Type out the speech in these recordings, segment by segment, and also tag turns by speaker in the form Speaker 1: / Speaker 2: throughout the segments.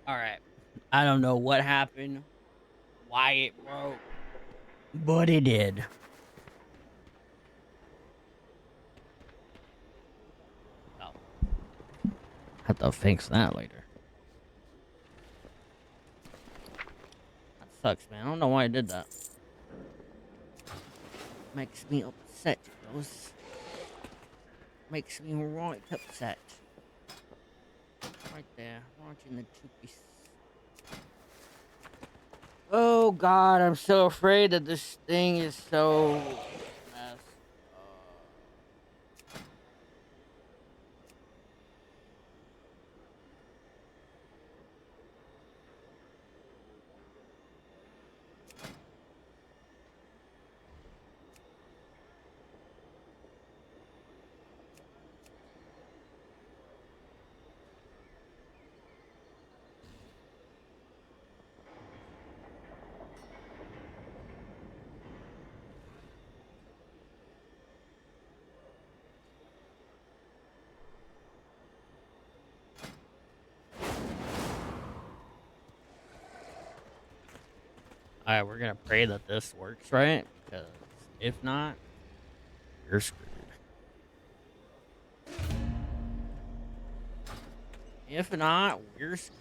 Speaker 1: All right. I don't know what happened, why it broke, but it did. Oh, have to fix that later. That sucks, man. I don't know why I did that. Makes me upset, Ghost. Makes me right upset. Right there, watching the two piece. Oh God, I'm so afraid that this thing is so messed up. All right, we're gonna pray that this works, right? Because if not, you're screwed. If not, we're screwed.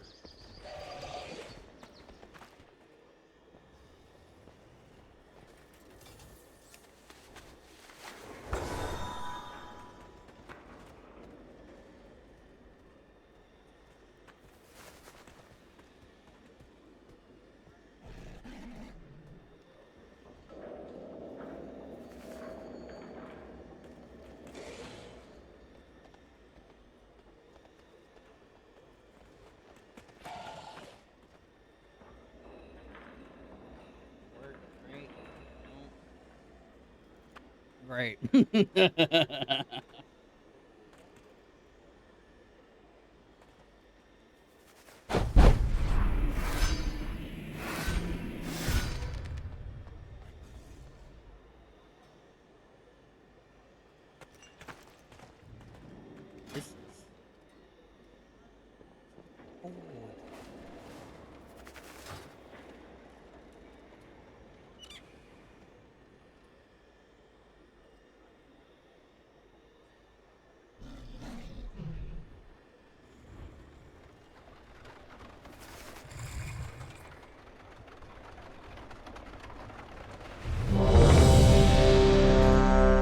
Speaker 1: Work great. Great. This is. Oh.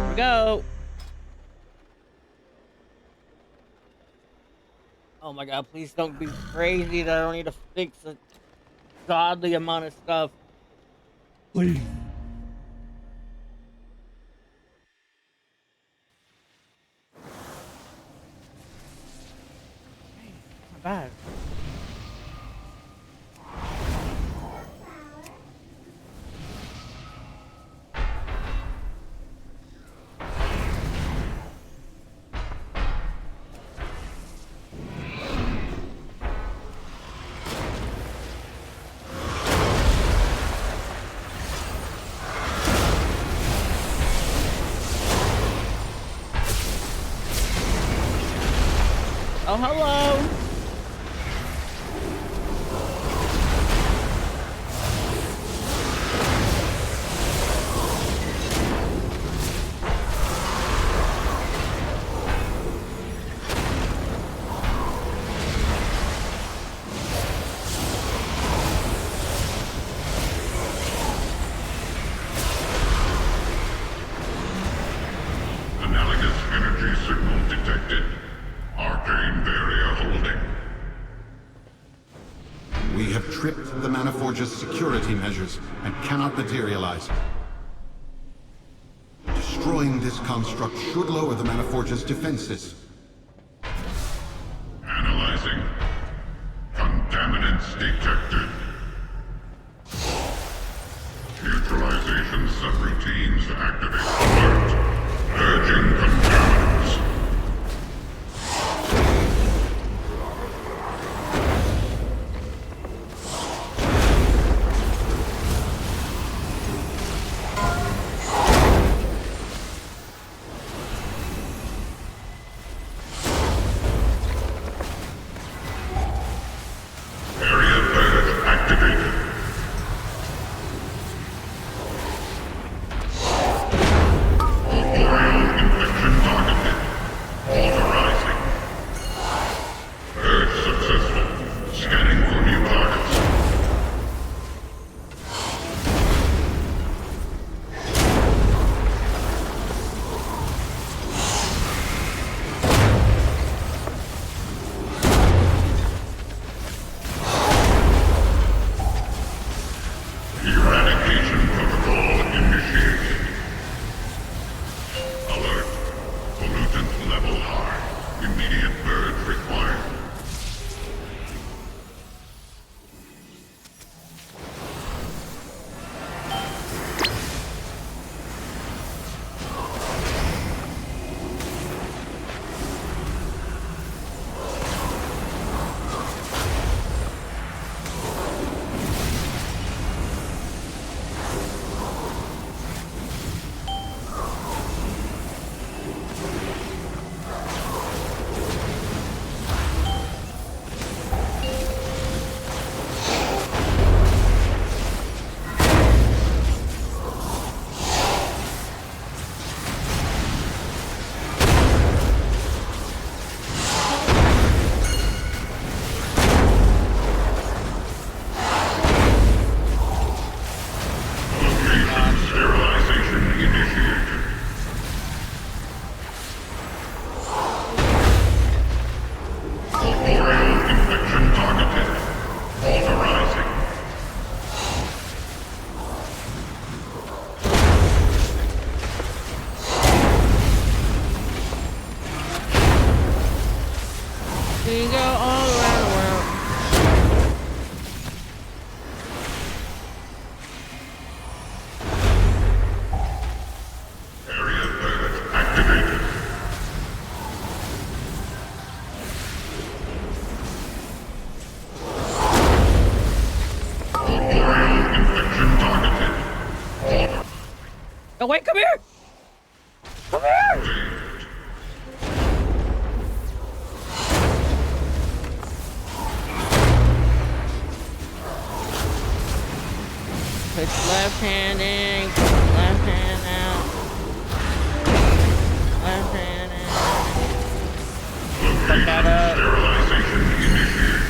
Speaker 1: Here we go. Oh my God! Please don't be crazy that I don't need to fix a godly amount of stuff. Please. Not bad. Oh, hello.
Speaker 2: Analogous energy signal detected. Arcane barrier holding.
Speaker 3: We have tripped the Maniforge's security measures and cannot materialize. Destroying this construct should lower the Maniforge's defenses.
Speaker 2: Analyzing. Contaminants detected. Neutralization subroutines activate. Alert. Urging contaminants.
Speaker 1: Oh, wait, come here! Come here! Put left hand in, left hand out. Left hand in. Fuck that up.
Speaker 2: Sterilization initiated.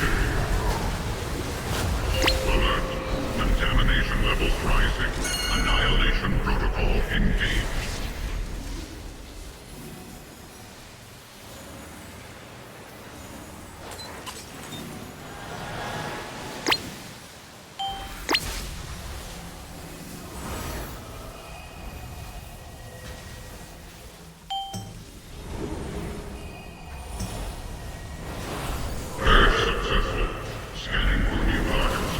Speaker 2: Alert. Contamination levels rising. Annihilation protocol engaged. Successful. Scanning for new targets.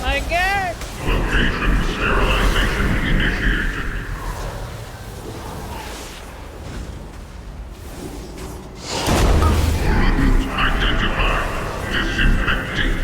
Speaker 1: My God!
Speaker 2: Location sterilization initiated. Pollutant identified. Disinfecting.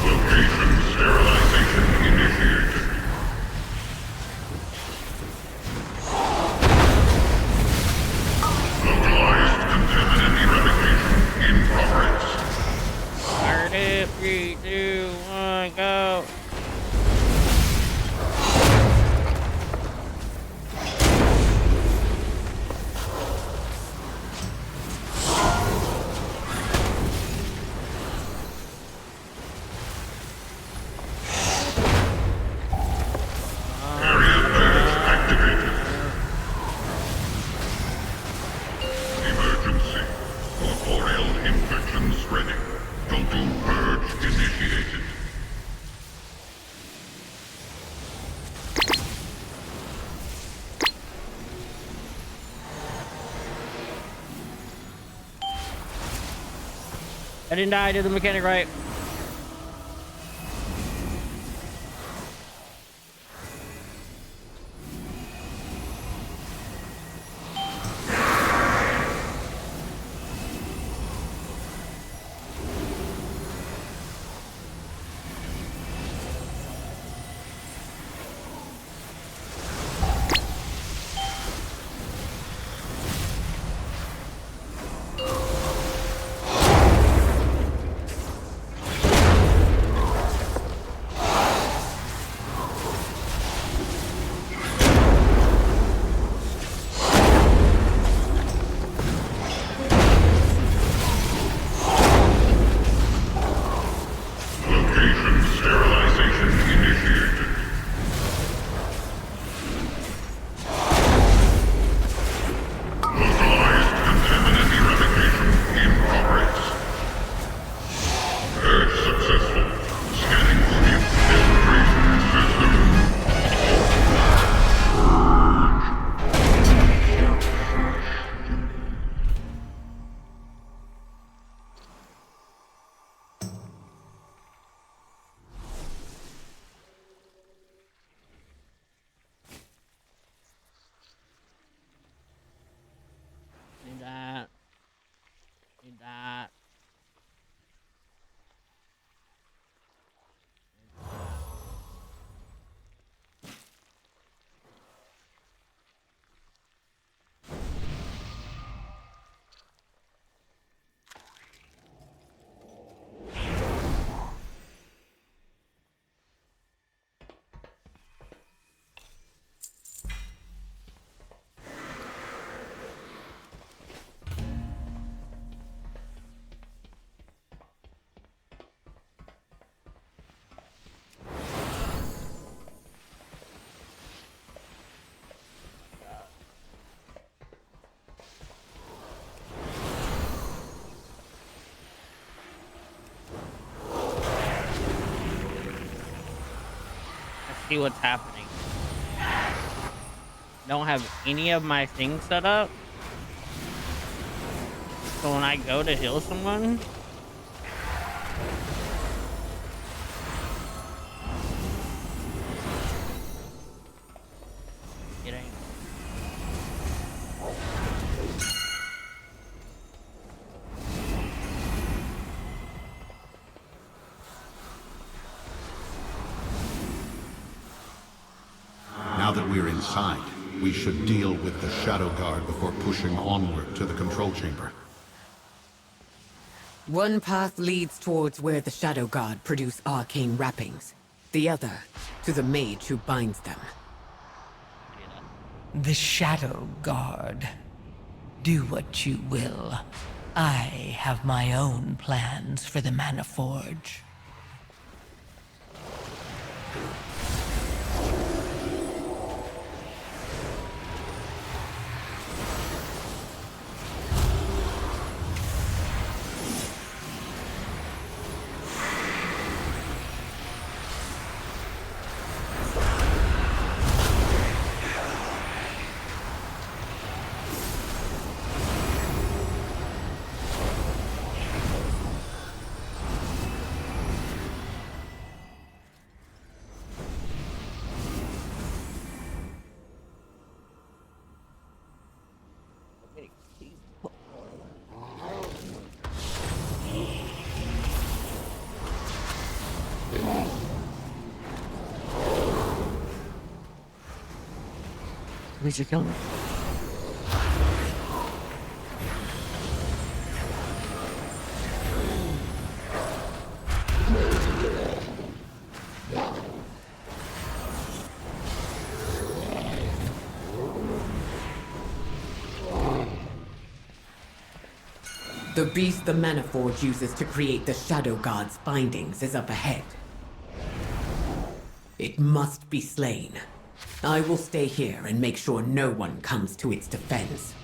Speaker 2: Location sterilization initiated. Localized contaminant eradication in progress.
Speaker 1: 3, 2, 1, go!
Speaker 2: Area flares activated. Emergency. Corporeal infection spreading. Total purge initiated.
Speaker 1: I didn't die, I did the mechanic right. see what's happening. Don't have any of my things set up. So when I go to heal someone, it ain't.
Speaker 3: Now that we're inside, we should deal with the Shadow Guard before pushing onward to the control chamber.
Speaker 4: One path leads towards where the Shadow Guard produce arcane wrappings. The other, to the mage who binds them.
Speaker 5: The Shadow Guard. Do what you will. I have my own plans for the Mana Forge.
Speaker 1: Please, you're killing me.
Speaker 4: The beast the Mana Forge uses to create the Shadow God's bindings is up ahead. It must be slain. I will stay here and make sure no one comes to its defense.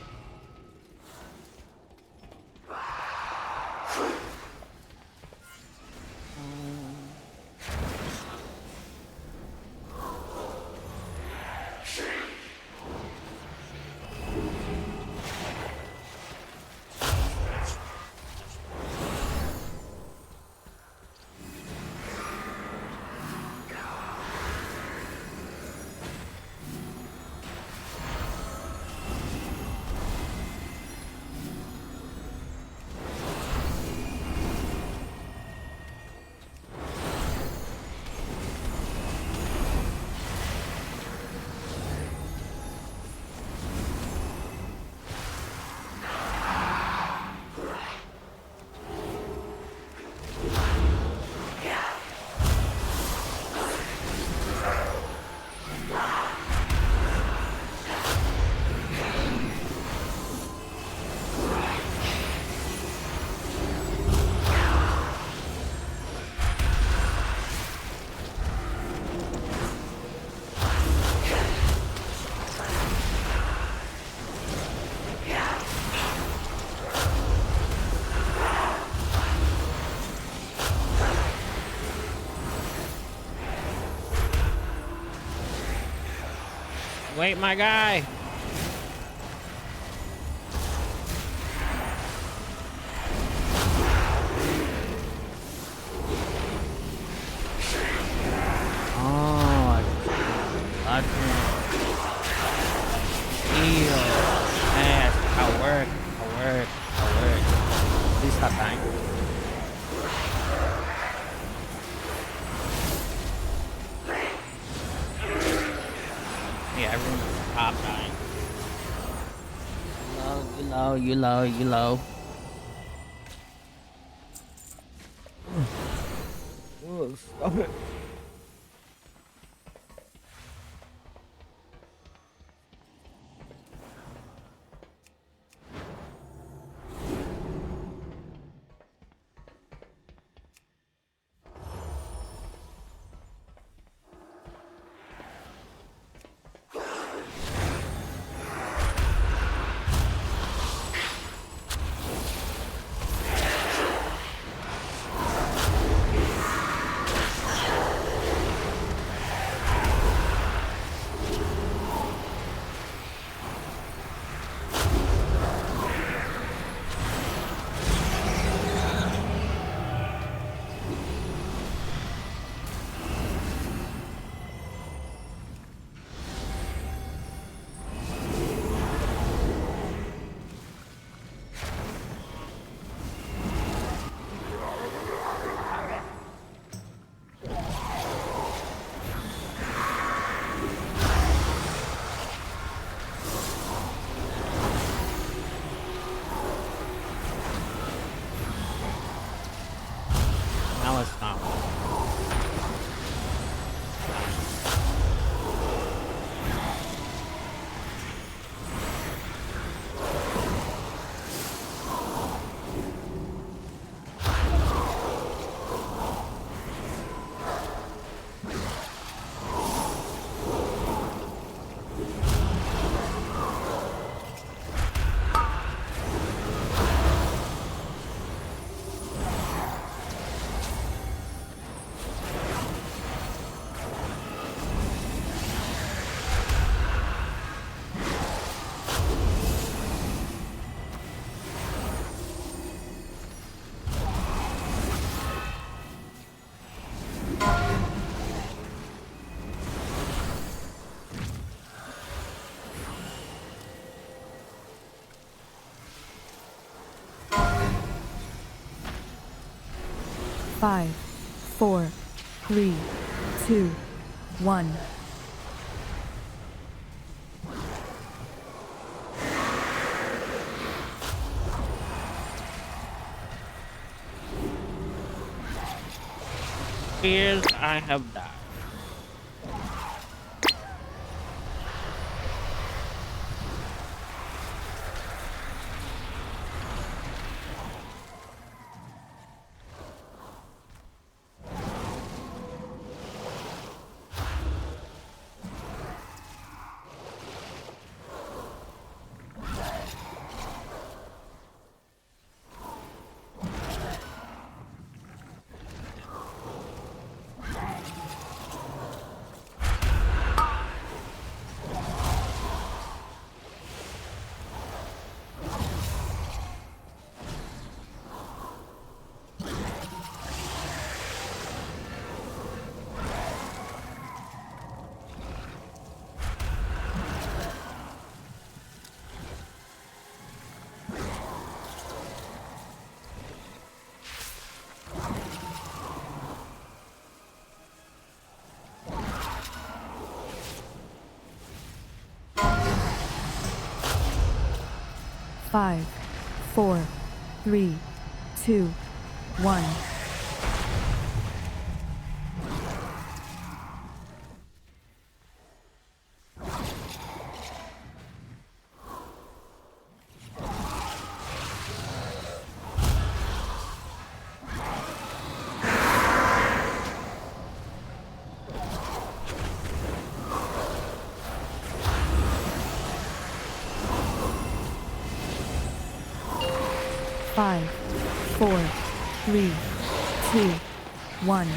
Speaker 1: Wait, my guy. Oh, I heal. Yes, I work. Please stop dying. Yeah, everyone stop dying. You low. Oh, stop it.
Speaker 6: 5, 4, 3, 2, 1.
Speaker 1: Fears I have died.
Speaker 6: Five, 4, 3, 2, 1. Five, 4, 3, 2, 1.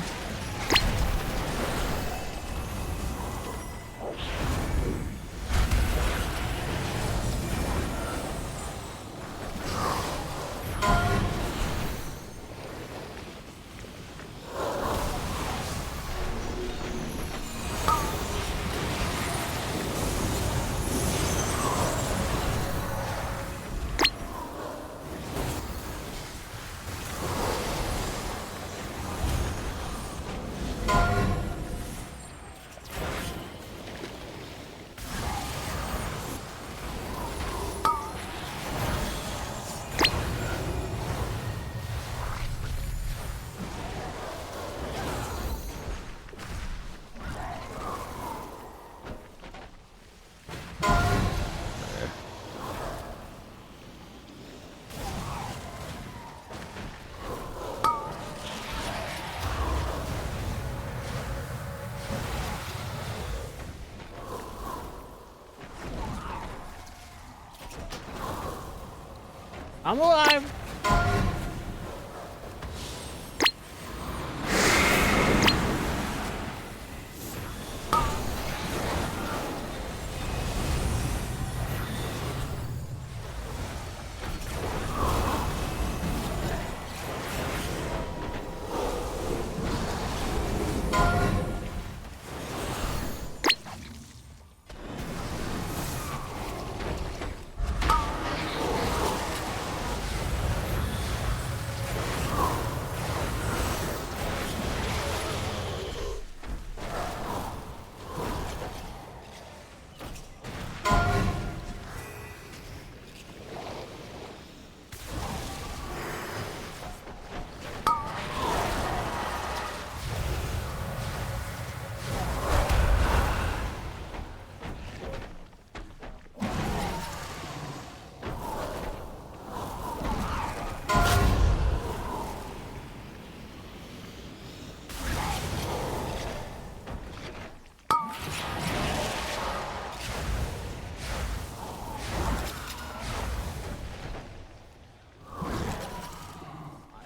Speaker 1: I'm alive.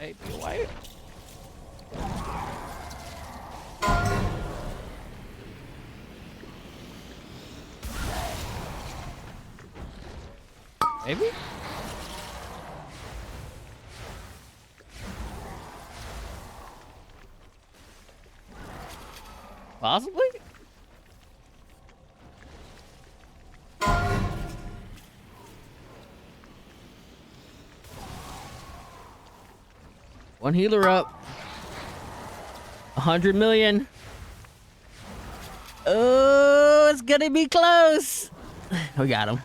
Speaker 1: Maybe a white. Maybe? Possibly? One healer up. 100 million. Oh, it's gonna be close. We got him.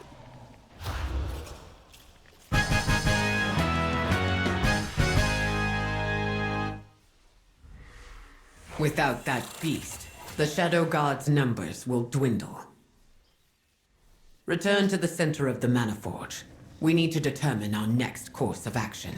Speaker 4: Without that beast, the Shadow God's numbers will dwindle. Return to the center of the Mana Forge. We need to determine our next course of action.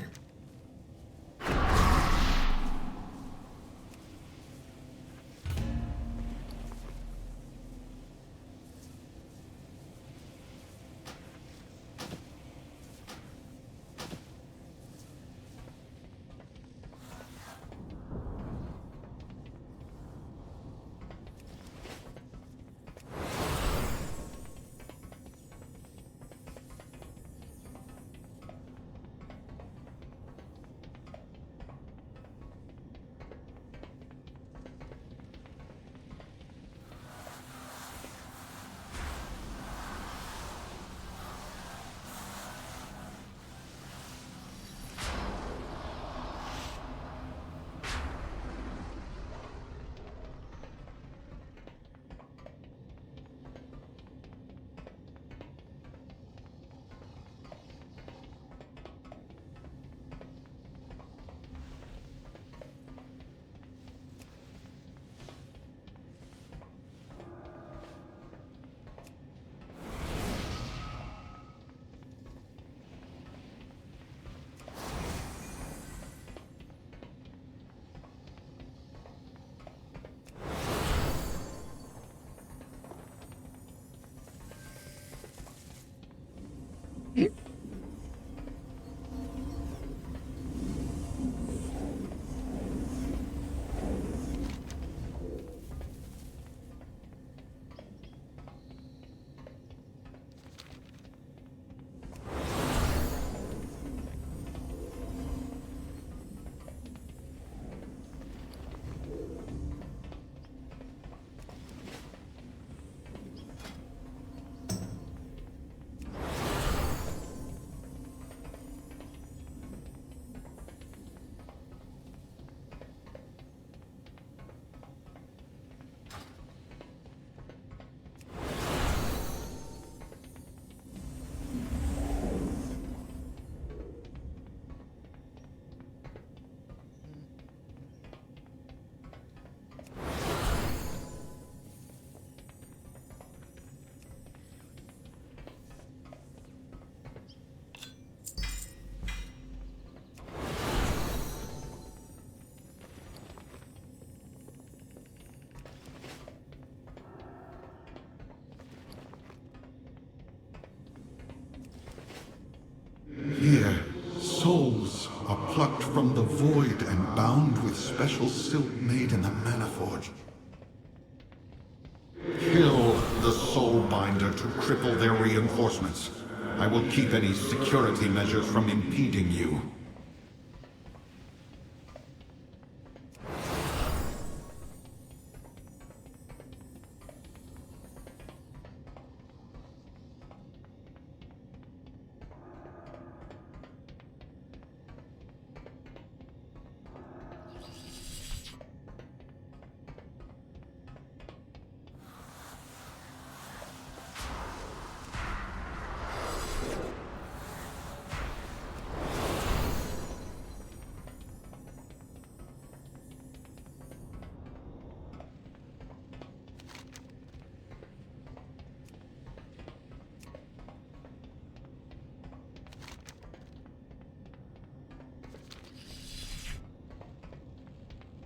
Speaker 3: Here, souls are plucked from the void and bound with special silk made in the Mana Forge. Kill the soul binder to cripple their reinforcements. I will keep any security measures from impeding you.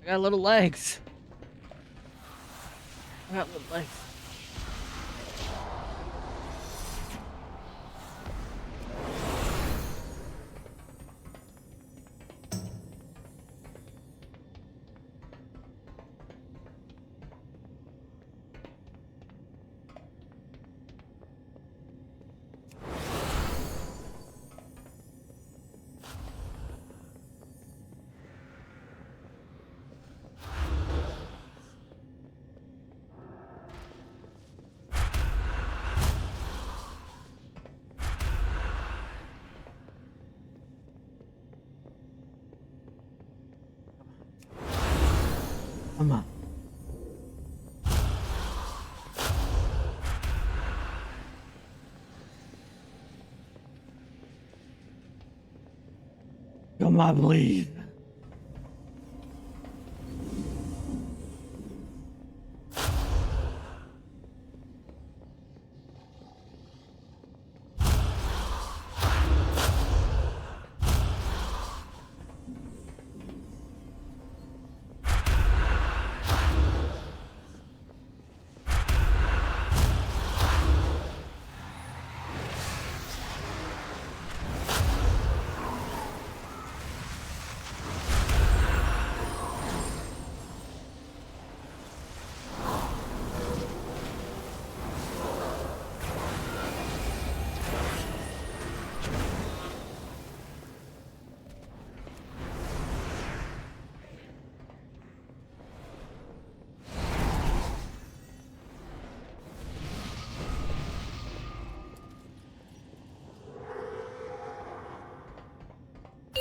Speaker 1: I got little legs. I got little legs. Come on. Come on, please.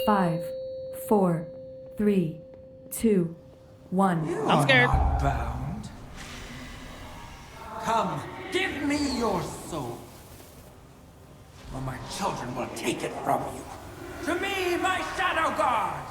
Speaker 6: Five, four, three, two, one.
Speaker 1: I'm scared.
Speaker 5: Not bound. Come, give me your soul, or my children will take it from you. To me, my Shadow Guard!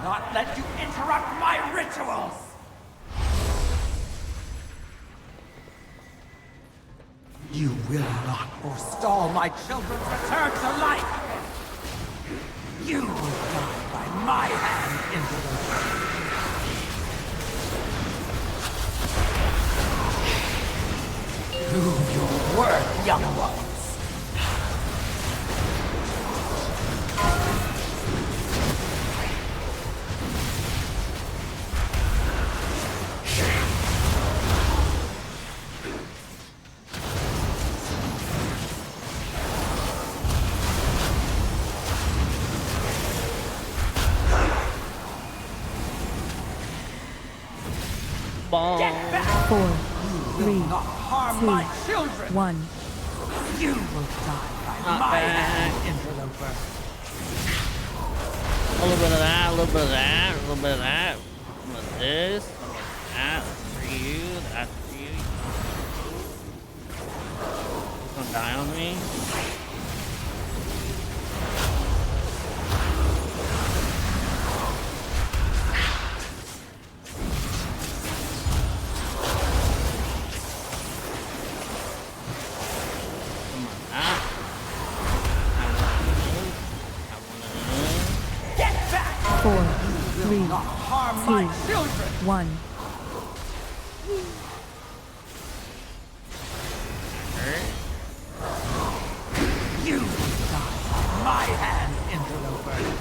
Speaker 5: Not let you interrupt my rituals! You will not forestall my children's return to life! You will die by my hand into the Prove your worth, young ones! Get back!
Speaker 6: 4, 3,
Speaker 5: Not harm
Speaker 6: 2,
Speaker 5: my children!
Speaker 6: 1.
Speaker 5: You will die by
Speaker 1: Not
Speaker 5: my
Speaker 1: bad.
Speaker 5: hand, interloper.
Speaker 1: A little bit of that, a little bit of that, a little bit of that. Some of this, some of that. That's for you, that's for you. You gonna die on me?
Speaker 5: Get back!
Speaker 6: 4, 3,
Speaker 5: Not harm my
Speaker 6: 2,
Speaker 5: children!
Speaker 6: 1.
Speaker 5: You will die by my hand, interloper.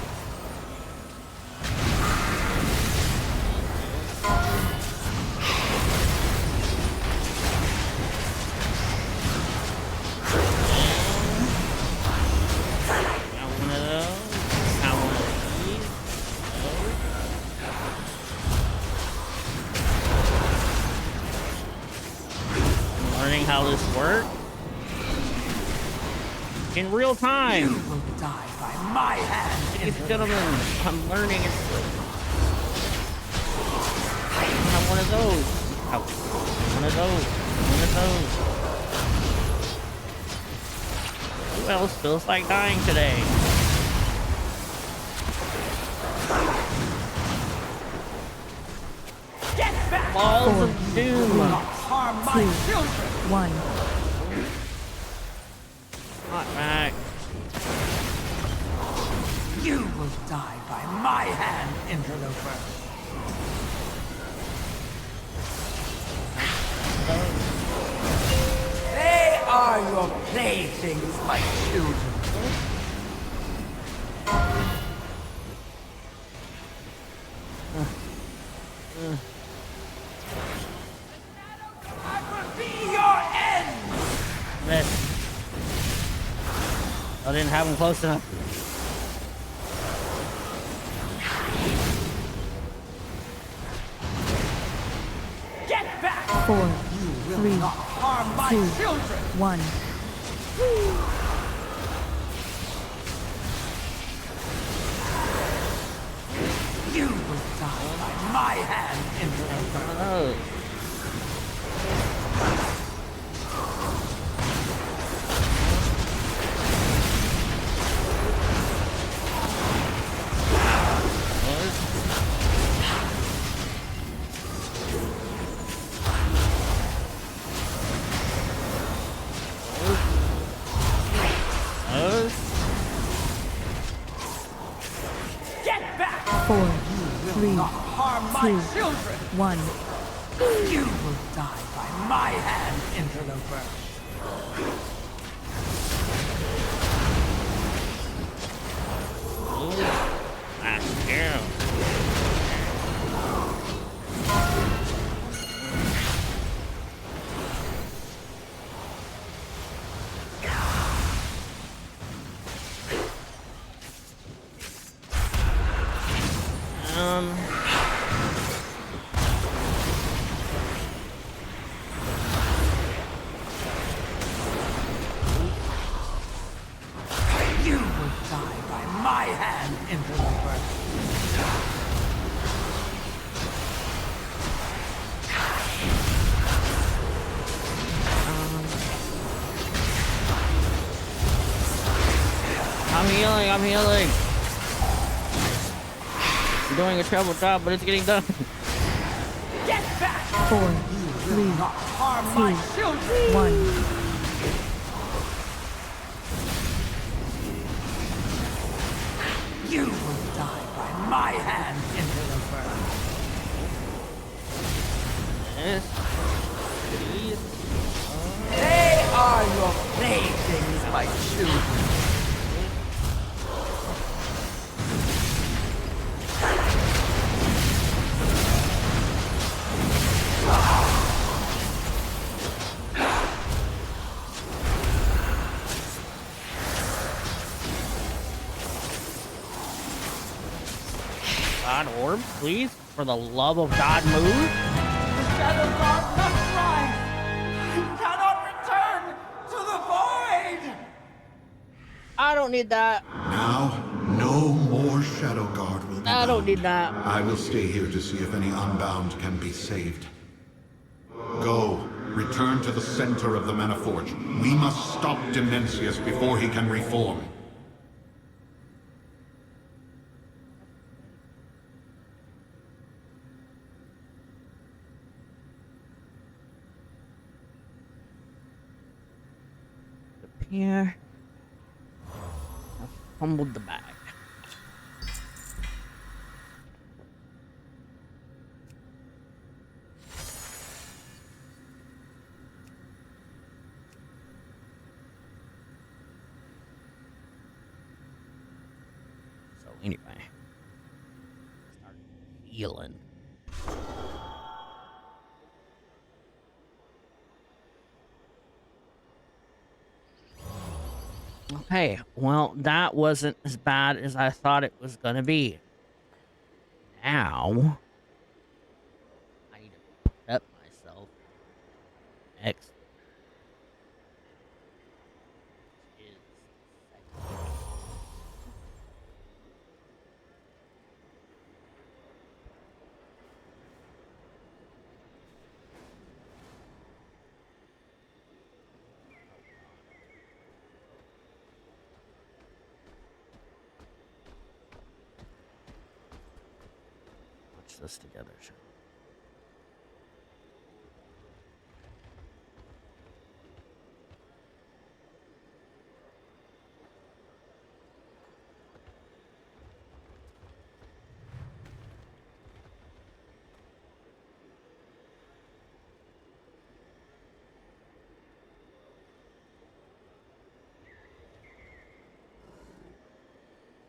Speaker 1: Got one of those. Got one of these. I'm learning how this works in real
Speaker 5: You
Speaker 1: time.
Speaker 5: will die by my hand,
Speaker 1: Ladies and
Speaker 5: interloper.
Speaker 1: gentlemen, I'm learning it. I have one of those. Ow. One of those. One of those. Who else feels like dying today?
Speaker 5: Get back!
Speaker 1: Balls
Speaker 6: 4,
Speaker 1: of doom.
Speaker 5: Not harm my
Speaker 6: 2,
Speaker 5: children!
Speaker 6: 1.
Speaker 1: Not back.
Speaker 5: You will die by my hand, interloper. They are your playthings, my children. I will be your end!
Speaker 1: Miss. I didn't have him close enough.
Speaker 5: Get back!
Speaker 6: 4,
Speaker 5: You will
Speaker 6: 3,
Speaker 5: not harm my
Speaker 6: 2,
Speaker 5: children!
Speaker 6: 1.
Speaker 5: You will die by my hand, Emperor.
Speaker 1: Oh.
Speaker 5: Get back!
Speaker 6: 4,
Speaker 5: You
Speaker 6: 3,
Speaker 5: will not harm my
Speaker 6: 2,
Speaker 5: children!
Speaker 6: 1.
Speaker 5: You will die by my hand, interloper. You will die by my hand, interloper.
Speaker 1: I'm healing, I'm healing. I'm doing a terrible job, but it's getting done.
Speaker 5: Get back!
Speaker 6: 4,
Speaker 5: You
Speaker 6: 3,
Speaker 5: will not harm my
Speaker 6: 2,
Speaker 5: children!
Speaker 6: 1.
Speaker 5: You will die by my hand, interloper.
Speaker 1: Yes. Please.
Speaker 5: They are your playthings, my children.
Speaker 1: God, orb, please. For the love of God, move.
Speaker 5: The Shadow God must rise! He cannot return to the void!
Speaker 1: I don't need that.
Speaker 3: Now, no more Shadow Guard will be
Speaker 1: I don't
Speaker 3: bound.
Speaker 1: need that.
Speaker 3: I will stay here to see if any unbound can be saved. Go, return to the center of the Maniforge. We must stop Dimensius before he can reform.
Speaker 1: Here. I've fumbled the bag. So anyway, start healing. Okay, well, that wasn't as bad as I thought it was gonna be. Now, I need to prep myself. Next is watch this together, shall we?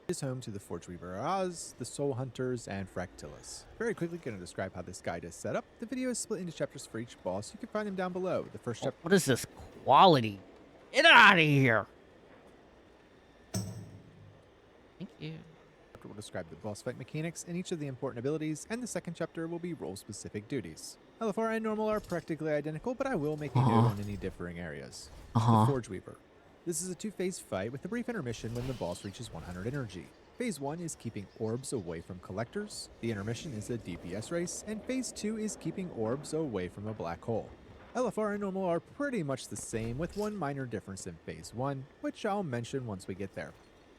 Speaker 7: Is home to the Forge Weaver Oz, the Soul Hunters, and Fractillus. Very quickly going to describe how this guide is set up. The video is split into chapters for each boss. You can find them down below. The first chapter.
Speaker 1: What is this quality Get out of here. Thank you.
Speaker 7: Chapter will describe the boss fight mechanics and each of the important abilities, and the second chapter will be role-specific duties. LFR and normal are practically identical, but I will make a note on any differing areas. The Forge Weaver. This is a two-phase fight with a brief intermission when the boss reaches 100 energy. Phase 1 is keeping orbs away from collectors, the intermission is a DPS race, and Phase 2 is keeping orbs away from a black hole. LFR and normal are pretty much the same, with one minor difference in Phase 1, which I'll mention once we get there.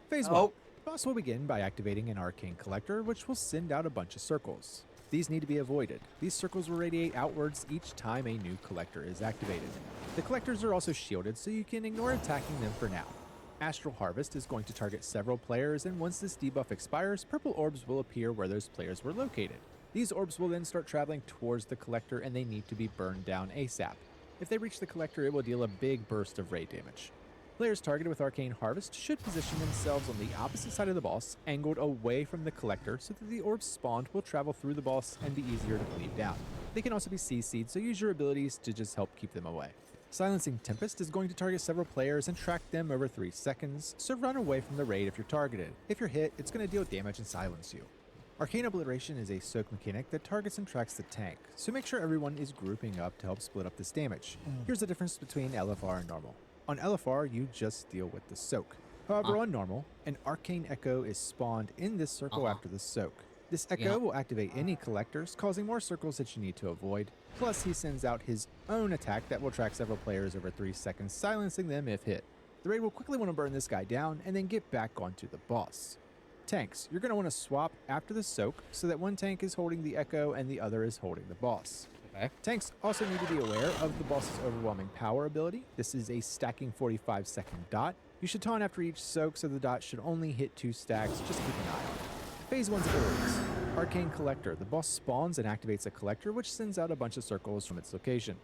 Speaker 7: Phase 1. The boss will begin by activating an arcane collector, which will send out a bunch of circles. These need to be avoided. These circles will radiate outwards each time a new collector is activated. The collectors are also shielded, so you can ignore attacking them for now. Astral Harvest is going to target several players, and once this debuff expires, purple orbs will appear where those players were located. These orbs will then start traveling towards the collector, and they need to be burned down ASAP. If they reach the collector, it will deal a big burst of raid damage. Players targeted with Arcane Harvest should position themselves on the opposite side of the boss, angled away from the collector, so that the orbs spawned will travel through the boss and be easier to cleave down. They can also be CC'd, so use your abilities to just help keep them away. Silencing Tempest is going to target several players and track them over 3 seconds, so run away from the raid if you're targeted. If you're hit, it's going to deal damage and silence you. Arcane Obliteration is a soak mechanic that targets and tracks the tank, so make sure everyone is grouping up to help split up this damage. Here's the difference between LFR and normal. On LFR, you just deal with the soak. However, on normal, an Arcane Echo is spawned in this circle after the soak. This Echo will activate any collectors, causing more circles that you need to avoid. Plus, he sends out his own attack that will track several players over 3 seconds, silencing them if hit. The raid will quickly want to burn this guy down and then get back onto the boss. Tanks, you're going to want to swap after the soak so that one tank is holding the Echo and the other is holding the boss. Tanks also need to be aware of the boss's overwhelming power ability. This is a stacking 45-second dot. You should taunt after each soak, so the dot should only hit 2 stacks. Just keep an eye on it. Phase 1's abilities. Arcane Collector. The boss spawns and activates a collector, which sends out a bunch of circles from its location.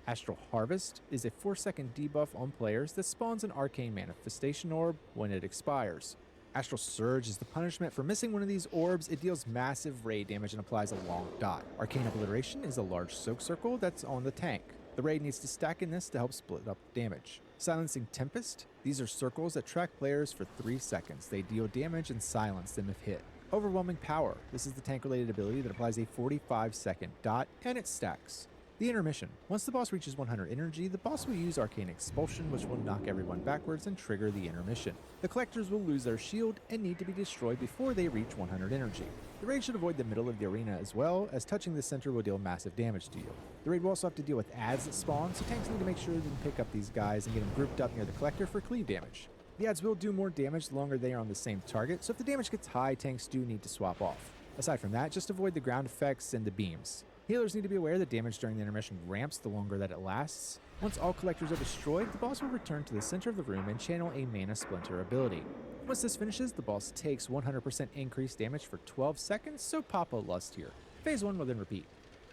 Speaker 7: Astral Harvest is a 4-second debuff on players that spawns an arcane manifestation orb when it expires. Astral Surge is the punishment for missing one of these orbs. It deals massive raid damage and applies a long dot. Arcane Obliteration is a large soak circle that's on the tank. The raid needs to stack in this to help split up damage. Silencing Tempest. These are circles that track players for 3 seconds. They deal damage and silence them if hit. Overwhelming Power. This is the tank-related ability that applies a 45-second dot, and it stacks. The Intermission. Once the boss reaches 100 energy, the boss will use Arcane Expulsion, which will knock everyone backwards and trigger the Intermission. The collectors will lose their shield and need to be destroyed before they reach 100 energy. The raid should avoid the middle of the arena as well, as touching the center will deal massive damage to you. The raid will also have to deal with adds that spawn, so tanks need to make sure they can pick up these guys and get them grouped up near the collector for cleave damage. The adds will do more damage the longer they are on the same target, so if the damage gets high, tanks do need to swap off. Aside from that, just avoid the ground effects and the beams. Healers need to be aware that damage during the intermission ramps the longer that it lasts. Once all collectors are destroyed, the boss will return to the center of the room and channel a Mana Splinter ability. Once this finishes, the boss takes 100% increased damage for 12 seconds, so pop a Lust here. Phase 1 will then repeat.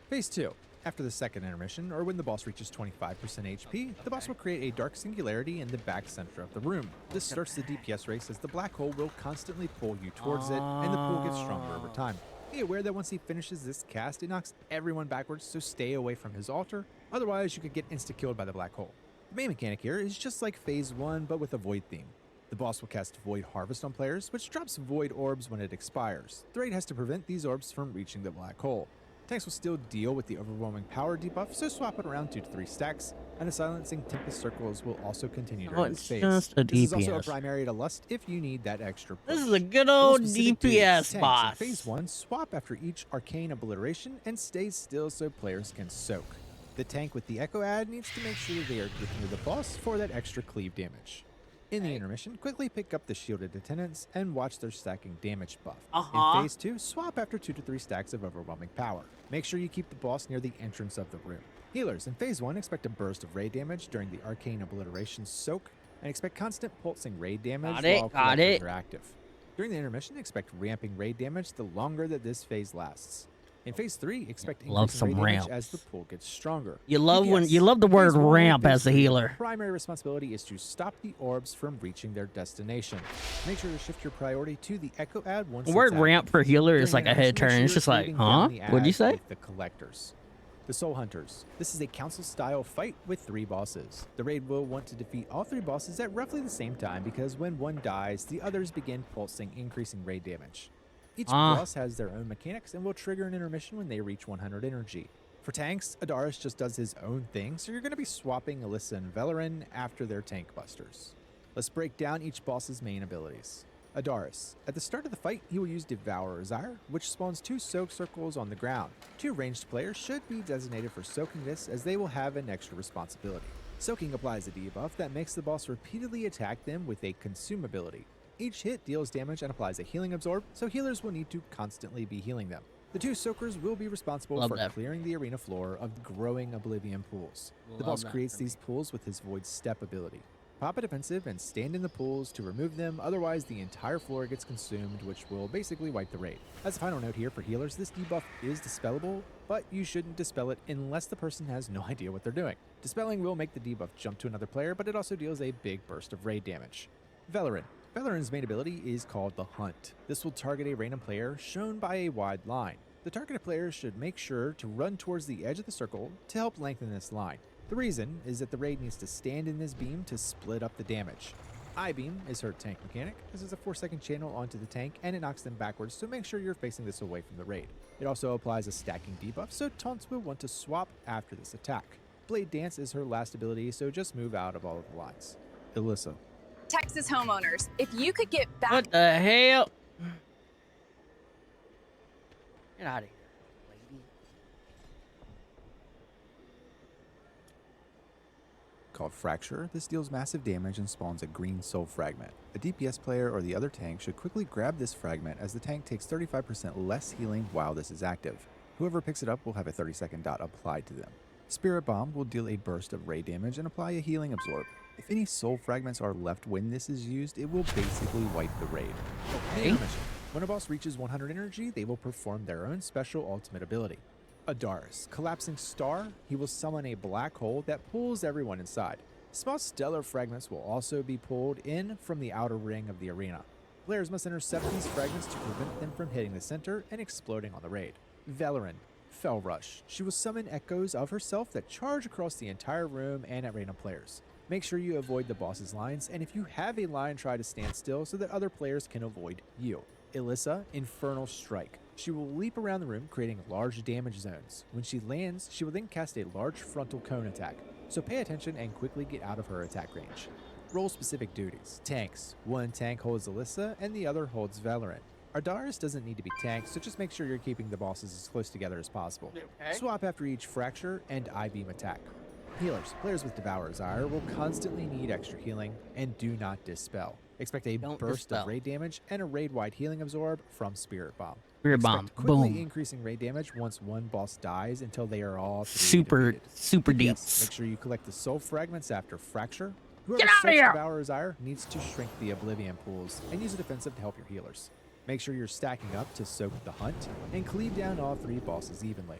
Speaker 7: Phase 2. After the second intermission, or when the boss reaches 25% HP, the boss will create a dark singularity in the back center of the room. This starts the DPS race, as the black hole will constantly pull you towards it, and the pull gets stronger over time. Be aware that once he finishes this cast, it knocks everyone backwards, so stay away from his altar, otherwise you could get insta-killed by the black hole. The main mechanic here is just like Phase 1, but with a Void theme. The boss will cast Void Harvest on players, which drops Void Orbs when it expires. The raid has to prevent these orbs from reaching the black hole. Tanks will still deal with the overwhelming power debuff, so swap it around 2 to 3 stacks, and the silencing Tempest circles will also continue during this phase.
Speaker 1: Just a DPS.
Speaker 7: This is also a primary to Lust if you need that extra push.
Speaker 1: This is a good old DPS
Speaker 7: In
Speaker 1: boss.
Speaker 7: Phase 1, swap after each Arcane Obliteration and stay still so players can soak. The tank with the Echo ad needs to make sure that they are grouping with the boss for that extra cleave damage. In the intermission, quickly pick up the shielded attendants and watch their stacking damage buff. In Phase 2, swap after 2 to 3 stacks of overwhelming power. Make sure you keep the boss near the entrance of the room. Healers, in Phase 1, expect a burst of raid damage during the Arcane Obliteration soak, and expect constant pulsing raid damage while collectors are active. During the intermission, expect ramping raid damage the longer that this phase lasts. In Phase 3, expect increasing raid damage as the pool gets stronger.
Speaker 1: You love the word ramp as a healer.
Speaker 7: Primary responsibility is to stop the orbs from reaching their destination. Make sure to shift your priority to the Echo ad once
Speaker 1: The word ramp for healer is like a head turn. It's just like, huh? What'd you say?
Speaker 7: The collectors. The Soul Hunters. This is a council-style fight with 3 bosses. The raid will want to defeat all 3 bosses at roughly the same time because when one dies, the others begin pulsing, increasing raid damage. Each boss has their own mechanics and will trigger an intermission when they reach 100 energy. For tanks, Adaris just does his own thing, so you're going to be swapping Alyssa and Velarin after their tank busters. Let's break down each boss's main abilities. Adaris. At the start of the fight, he will use Devourer's Ire, which spawns 2 soak circles on the ground. 2 ranged players should be designated for soaking this as they will have an extra responsibility. Soaking applies a debuff that makes the boss repeatedly attack them with a consume ability. Each hit deals damage and applies a healing absorb, so healers will need to constantly be healing them. The 2 soakers will be responsible for clearing the arena floor of growing Oblivion pools. The boss creates these pools with his Void Step ability. Pop a defensive and stand in the pools to remove them, otherwise the entire floor gets consumed, which will basically wipe the raid. As a final note here for healers, this debuff is dispellable, but you shouldn't dispel it unless the person has no idea what they're doing. Dispelling will make the debuff jump to another player, but it also deals a big burst of raid damage. Velarin. Velarin's main ability is called the Hunt. This will target a random player shown by a wide line. The targeted player should make sure to run towards the edge of the circle to help lengthen this line. The reason is that the raid needs to stand in this beam to split up the damage. I-beam is her tank mechanic. This is a 4-second channel onto the tank and it knocks them backwards, so make sure you're facing this away from the raid. It also applies a stacking debuff, so taunts will want to swap after this attack. Blade Dance is her last ability, so just move out of all of the lines. Alyssa.
Speaker 8: Texas homeowners, if you could get back.
Speaker 1: What the hell? Get out of here, lady.
Speaker 7: Called Fracture, this deals massive damage and spawns a green soul fragment. A DPS player or the other tank should quickly grab this fragment as the tank takes 35% less healing while this is active. Whoever picks it up will have a 30-second dot applied to them. Spirit Bomb will deal a burst of raid damage and apply a healing absorb. If any soul fragments are left when this is used, it will basically wipe the raid. Okay. When a boss reaches 100 energy, they will perform their own special ultimate ability. Adaris. Collapsing Star, he will summon a black hole that pulls everyone inside. Small stellar fragments will also be pulled in from the outer ring of the arena. Players must intercept these fragments to prevent them from hitting the center and exploding on the raid. Velarin. Fell Rush. She will summon echoes of herself that charge across the entire room and at random players. Make sure you avoid the boss's lines, and if you have a line, try to stand still so that other players can avoid you. Alyssa. Infernal Strike. She will leap around the room, creating large damage zones. When she lands, she will then cast a large frontal cone attack, so pay attention and quickly get out of her attack range. Role-specific duties. Tanks. One tank holds Alyssa, and the other holds Velarin. Adaris doesn't need to be tanked, so just make sure you're keeping the bosses as close together as possible.
Speaker 1: Okay.
Speaker 7: Swap after each Fracture and I-beam attack. Healers. Players with Devourer's Ire will constantly need extra healing, and do not dispel. Expect a burst of raid damage and a raid-wide healing absorb from Spirit Bomb.
Speaker 1: Spirit Bomb.
Speaker 7: Quickly
Speaker 1: Boom.
Speaker 7: increasing raid damage once one boss dies until they are all
Speaker 1: Super deep.
Speaker 7: Make sure you collect the soul fragments after Fracture. Whoever
Speaker 1: Get out of here!
Speaker 7: Devourer's Ire needs to shrink the Oblivion pools and use a defensive to help your healers. Make sure you're stacking up to soak the Hunt and cleave down all 3 bosses evenly.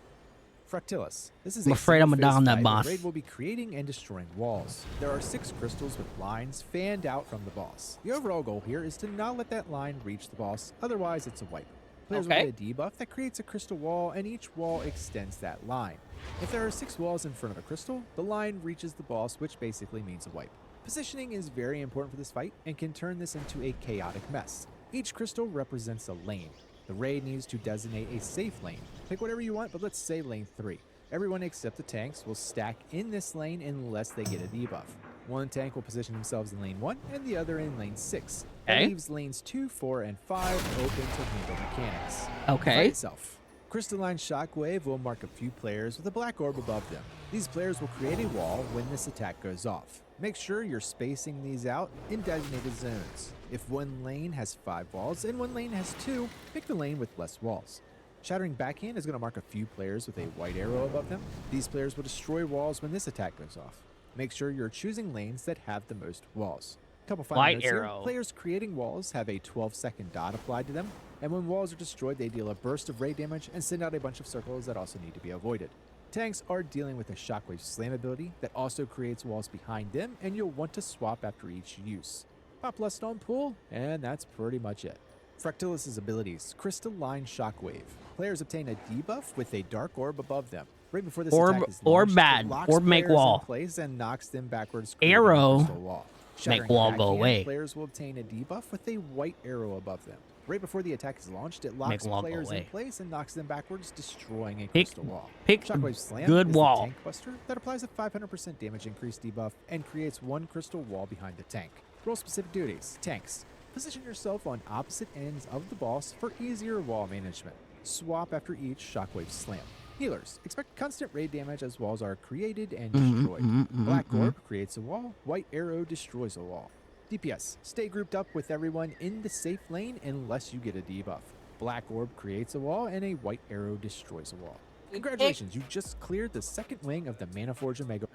Speaker 7: Fractilis. This is
Speaker 1: I'm afraid I'm gonna die on that boss.
Speaker 7: The raid will be creating and destroying walls. There are 6 crystals with lines fanned out from the boss. The overall goal here is to not let that line reach the boss, otherwise it's a wipe. Players will get a debuff that creates a crystal wall, and each wall extends that line. If there are 6 walls in front of a crystal, the line reaches the boss, which basically means a wipe. Positioning is very important for this fight and can turn this into a chaotic mess. Each crystal represents a lane. The raid needs to designate a safe lane. Pick whatever you want, but let's say lane 3. Everyone except the tanks will stack in this lane unless they get a debuff. One tank will position themselves in lane 1 and the other in lane 6. That leaves lanes 2, 4, and 5 open to handle mechanics.
Speaker 1: Okay.
Speaker 7: Fight itself. Crystalline Shockwave will mark a few players with a black orb above them. These players will create a wall when this attack goes off. Make sure you're spacing these out in designated zones. If one lane has 5 walls and one lane has 2, pick the lane with less walls. Shattering Backhand is going to mark a few players with a white arrow above them. These players will destroy walls when this attack goes off. Make sure you're choosing lanes that have the most walls. Couple final notes here. Players creating walls have a 12-second dot applied to them, and when walls are destroyed, they deal a burst of raid damage and send out a bunch of circles that also need to be avoided. Tanks are dealing with a Shockwave Slam ability that also creates walls behind them, and you'll want to swap after each use. Pop Lust on Pool, and that's pretty much it. Fractilis' abilities. Crystalline Shockwave. Players obtain a debuff with a dark orb above them. Right before this
Speaker 1: Orb-
Speaker 7: attack is
Speaker 1: orb
Speaker 7: launched,
Speaker 1: bad.
Speaker 7: it locks
Speaker 1: Orb make
Speaker 7: players
Speaker 1: wall.
Speaker 7: in place and knocks them backwards. creating a
Speaker 1: Arrow
Speaker 7: crystal wall.
Speaker 1: make
Speaker 7: Shattering
Speaker 1: wall
Speaker 7: the
Speaker 1: go
Speaker 7: backhand,
Speaker 1: away.
Speaker 7: Players will obtain a debuff with a white arrow above them. Right before the attack is launched, it locks
Speaker 1: wall go
Speaker 7: players in
Speaker 1: away.
Speaker 7: place and knocks them backwards, destroying a
Speaker 1: Pick-
Speaker 7: crystal wall.
Speaker 1: pick
Speaker 7: Shockwave Slam
Speaker 1: good
Speaker 7: is
Speaker 1: wall.
Speaker 7: the tank buster that applies a 500% damage increase debuff and creates one crystal wall behind the tank. Role specific duties. Tanks. Position yourself on opposite ends of the boss for easier wall management. Swap after each Shockwave Slam. Healers. Expect constant raid damage as walls are created and destroyed. Black Orb creates a wall. White Arrow destroys a wall. DPS. Stay grouped up with everyone in the safe lane unless you get a debuff. Black Orb creates a wall and a White Arrow destroys a wall. Congratulations, you just cleared the second wing of the Manaforge Omega.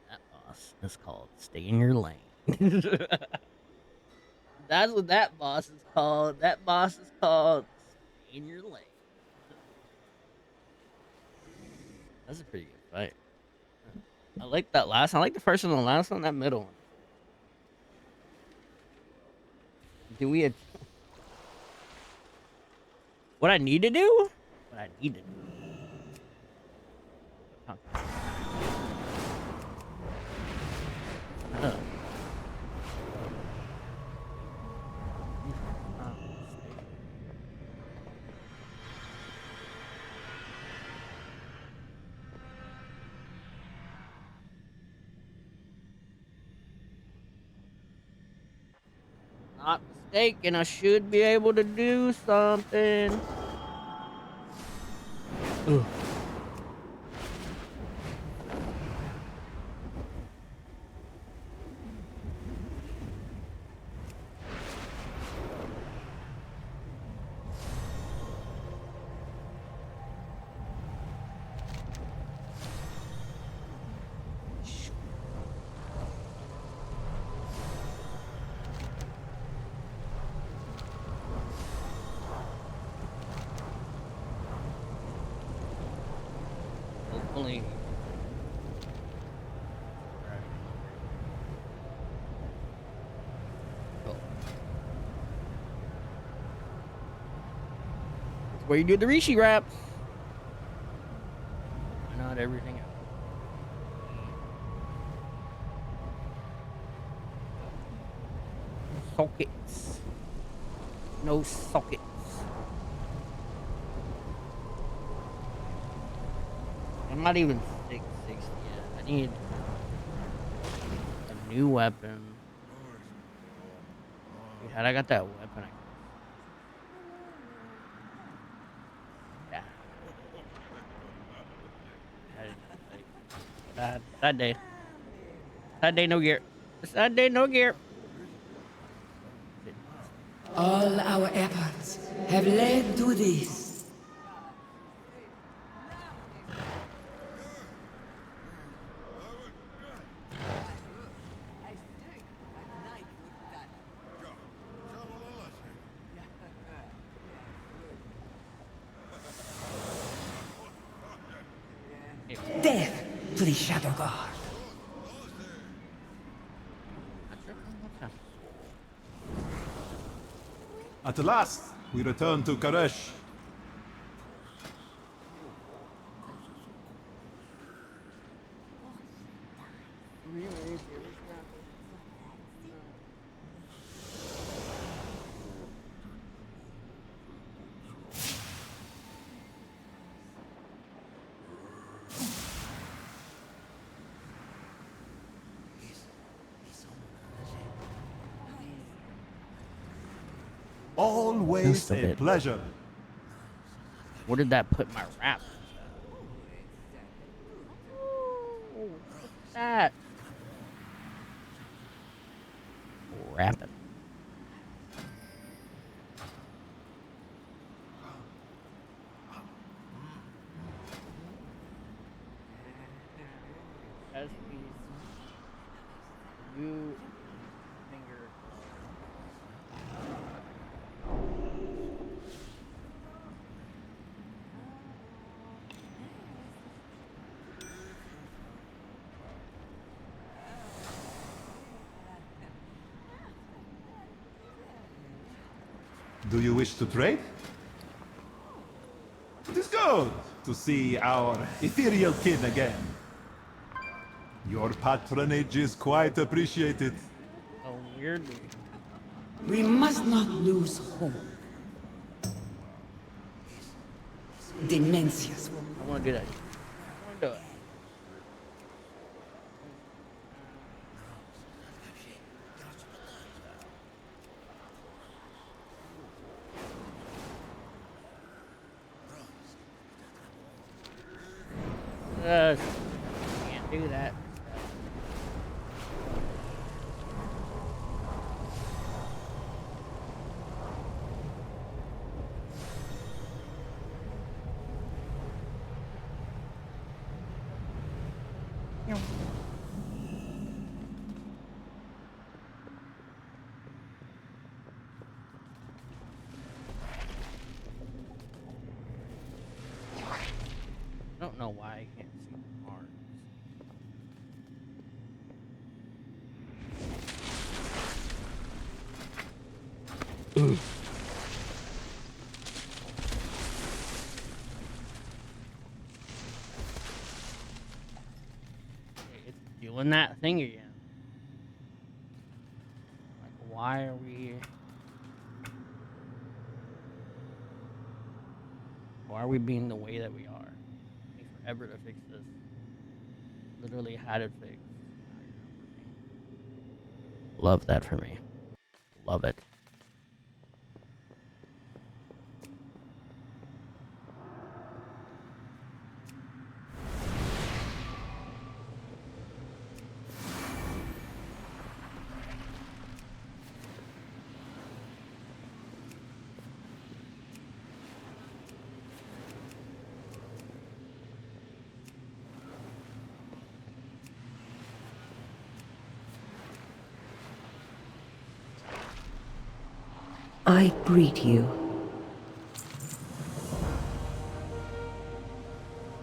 Speaker 1: That boss is called Stay in Your Lane. That's what that boss is called. That boss is called Stay in Your Lane. That's a pretty good fight. I like that last one. I like the first one and the last one, that middle one. Do we... What I need to do? What I need to do. Huh. Not mistaken, I should be able to do something. Ugh. Hopefully. Cool. That's where you do the Rishi wraps. Not everything else. Sockets. No sockets. I'm not even 660 yet. I need a new weapon. Had I got that weapon, Sad day. Sad day, no gear. Sad day, no gear.
Speaker 4: All our efforts have led to this. Death to the Shadow God.
Speaker 9: At last, we return to Karesh. Always
Speaker 1: Just a
Speaker 9: a
Speaker 1: bit.
Speaker 9: pleasure.
Speaker 1: Where did that put my wrap? What's that? Wrapping. As we you finger.
Speaker 9: Do you wish to trade? It is good. to see our ethereal kin again. Your patronage is quite appreciated.
Speaker 1: Oh, weird.
Speaker 4: We must not lose hope. Demencius will
Speaker 1: I want to do that. I want to do it. Can't do that. I don't know why I can't see the cards. It's doing that thing again. Like, why are we... Why are we being the way that we are? It takes forever to fix this. Literally had it fixed. Love that for me. Love it.
Speaker 10: I greet you.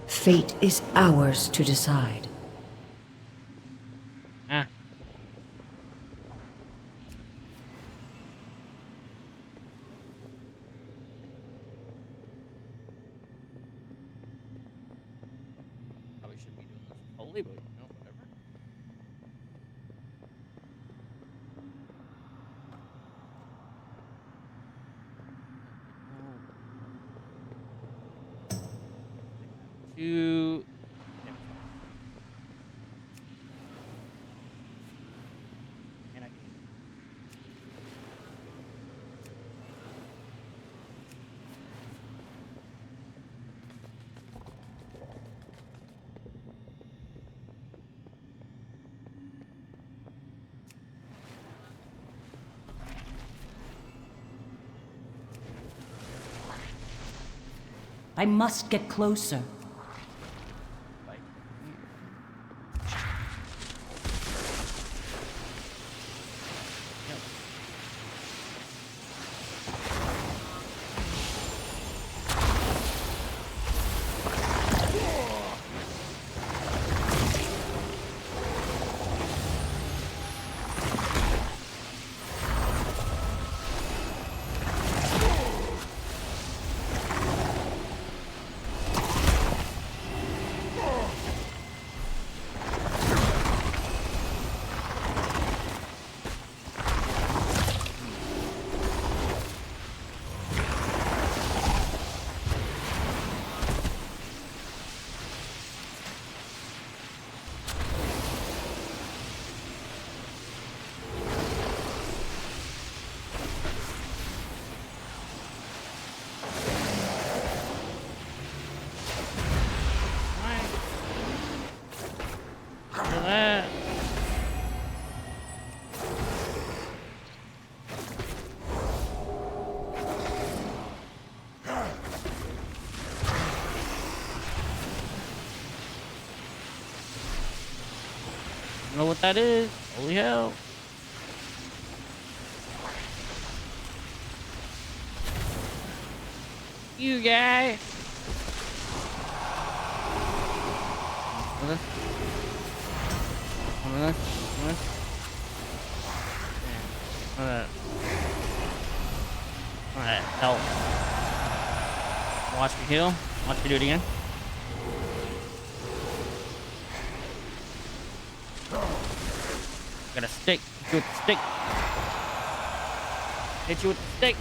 Speaker 10: Fate is ours to decide.
Speaker 1: Ah. Probably should be doing this fully, but you know, whatever. Two. And I can.
Speaker 10: I must get closer.
Speaker 1: Like, look at that. Know what that is? Holy hell. You guy. Alright, help. Watch me heal. Watch me do it again. stick. Hit you with the stick. Hit you with the stick.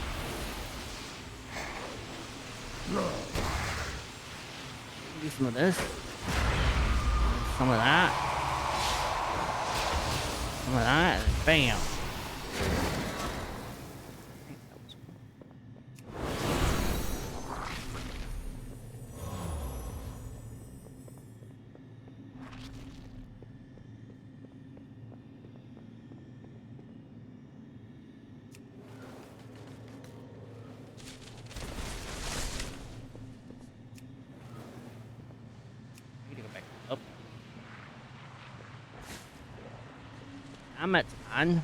Speaker 1: Do some of this. Some of that. Some of that. And bam. I'm at 10.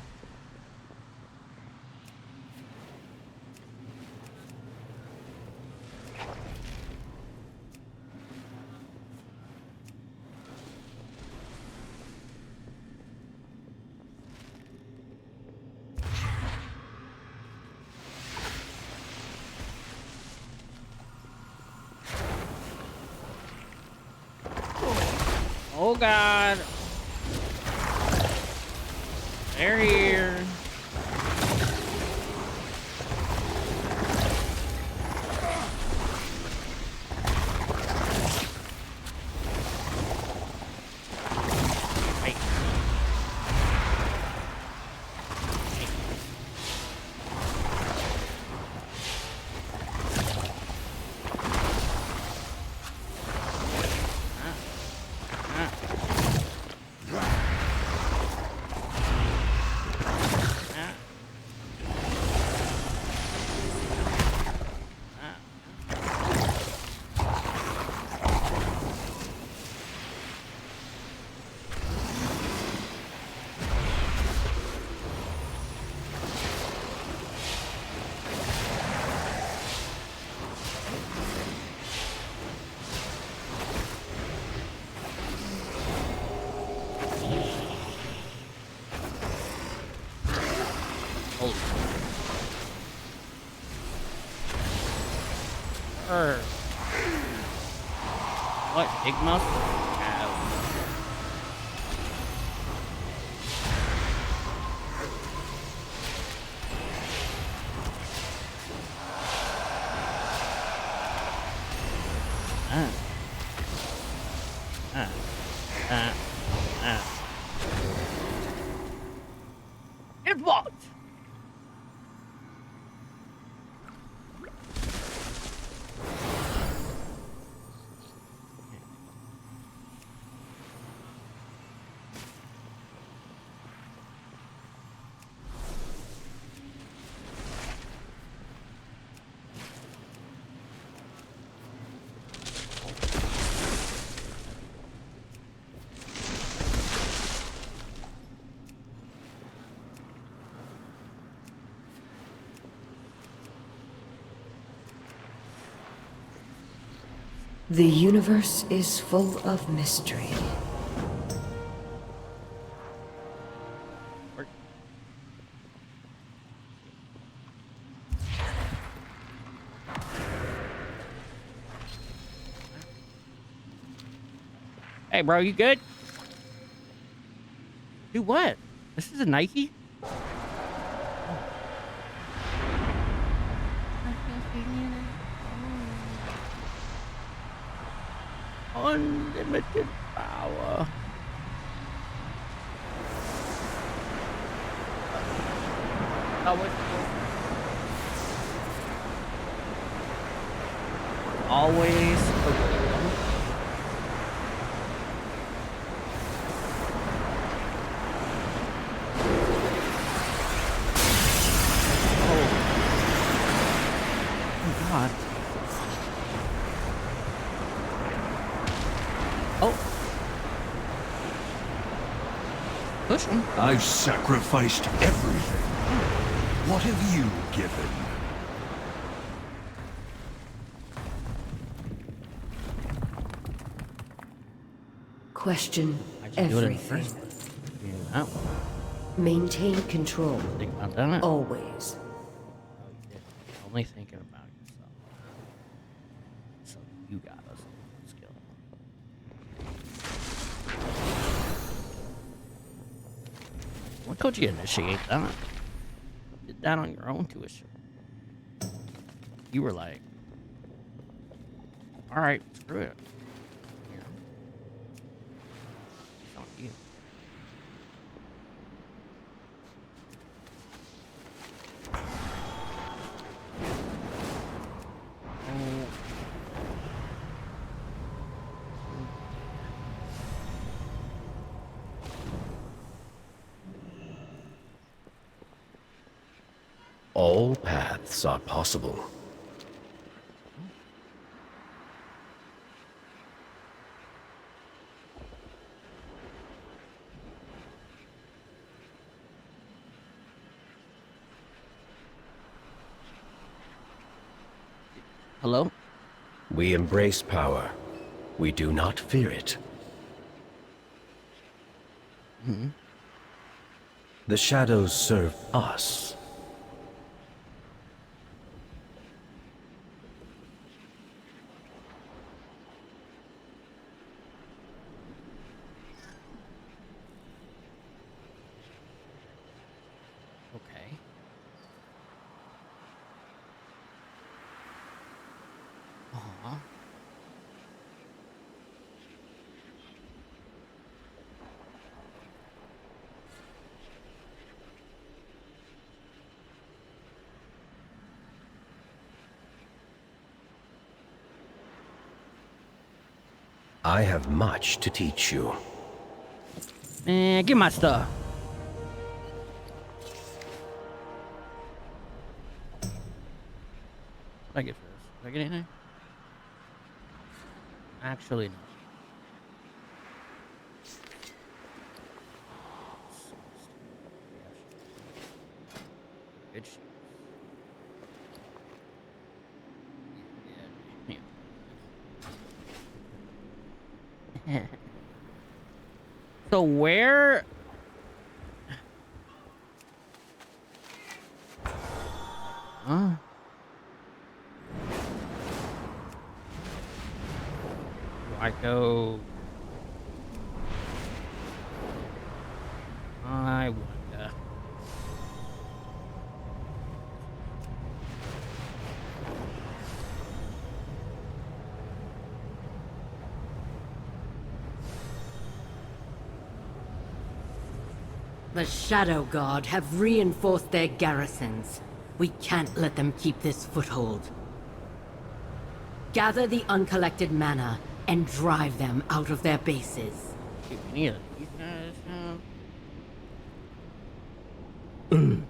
Speaker 1: Oh God. They're here. What? Big muscle? It what?
Speaker 10: The universe is full of mystery.
Speaker 1: Hey, bro, you good? Do what? This is a Nike? Unlimited power. Always
Speaker 9: I've sacrificed everything. What have you given?
Speaker 10: Question everything. Maintain control. Always.
Speaker 1: Only thinking about yourself. So you got us skill. What told you to initiate that? You did that on your own tuition. You were like, all right, screw it. You know? It's on you.
Speaker 11: All paths are possible.
Speaker 1: Hello?
Speaker 11: We embrace power. We do not fear it.
Speaker 1: Mm-hmm.
Speaker 11: The shadows serve us.
Speaker 1: Okay. Uh-huh.
Speaker 11: I have much to teach you.
Speaker 1: Man, get my stuff. What did I get first? Did I get anything? Actually, no. Good shit. Yeah. So where? Huh? Do I go? I wonder.
Speaker 10: The Shadow Guard have reinforced their garrisons. We can't let them keep this foothold. Gather the uncollected mana and drive them out of their bases.
Speaker 1: Do any of these guys have?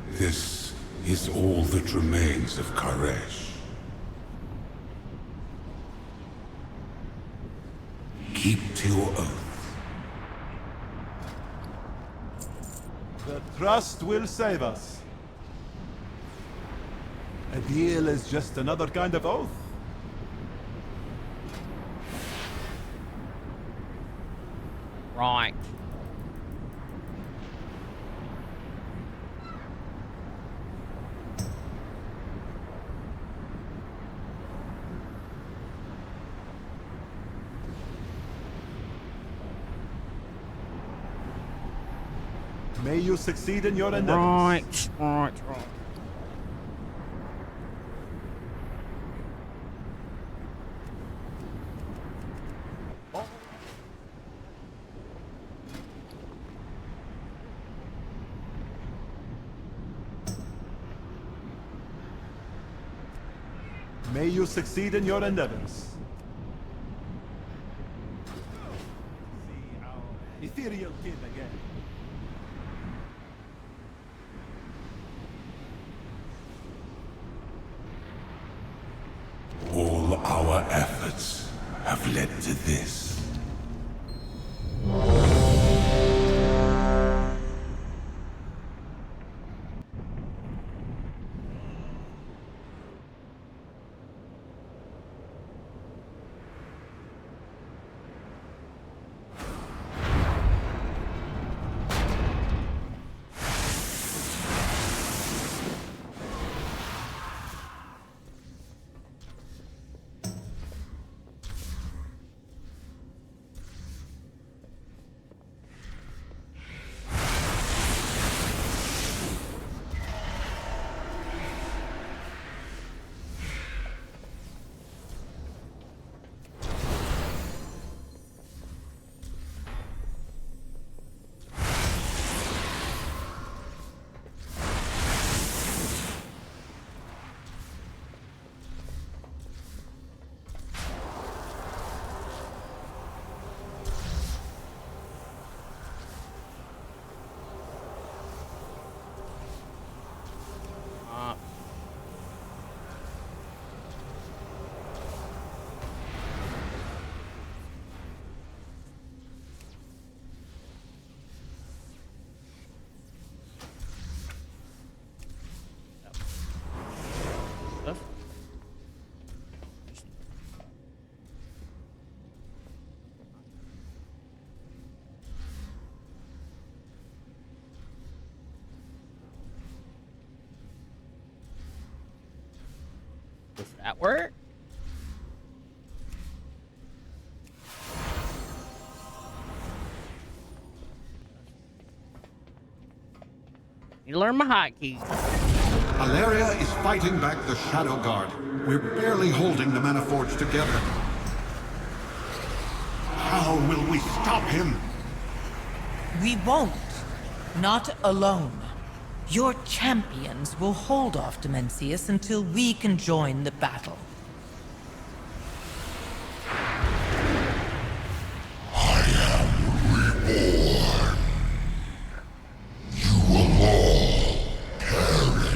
Speaker 2: This is all that remains of Karesh. Keep to your oath.
Speaker 9: The trust will save us. A deal is just another kind of oath.
Speaker 1: Right.
Speaker 9: May you succeed in your endeavors.
Speaker 1: Right.
Speaker 9: May you succeed in your endeavors. See our ethereal kid again.
Speaker 2: All our efforts have led to this.
Speaker 1: Does that work? You learn my hotkeys.
Speaker 3: Valeria is fighting back the Shadow Guard. We're barely holding the Manaforge together. How will we stop him?
Speaker 12: We won't. Not alone. Your champions will hold off Dimensius until we can join the battle.
Speaker 2: I am reborn. You will all perish.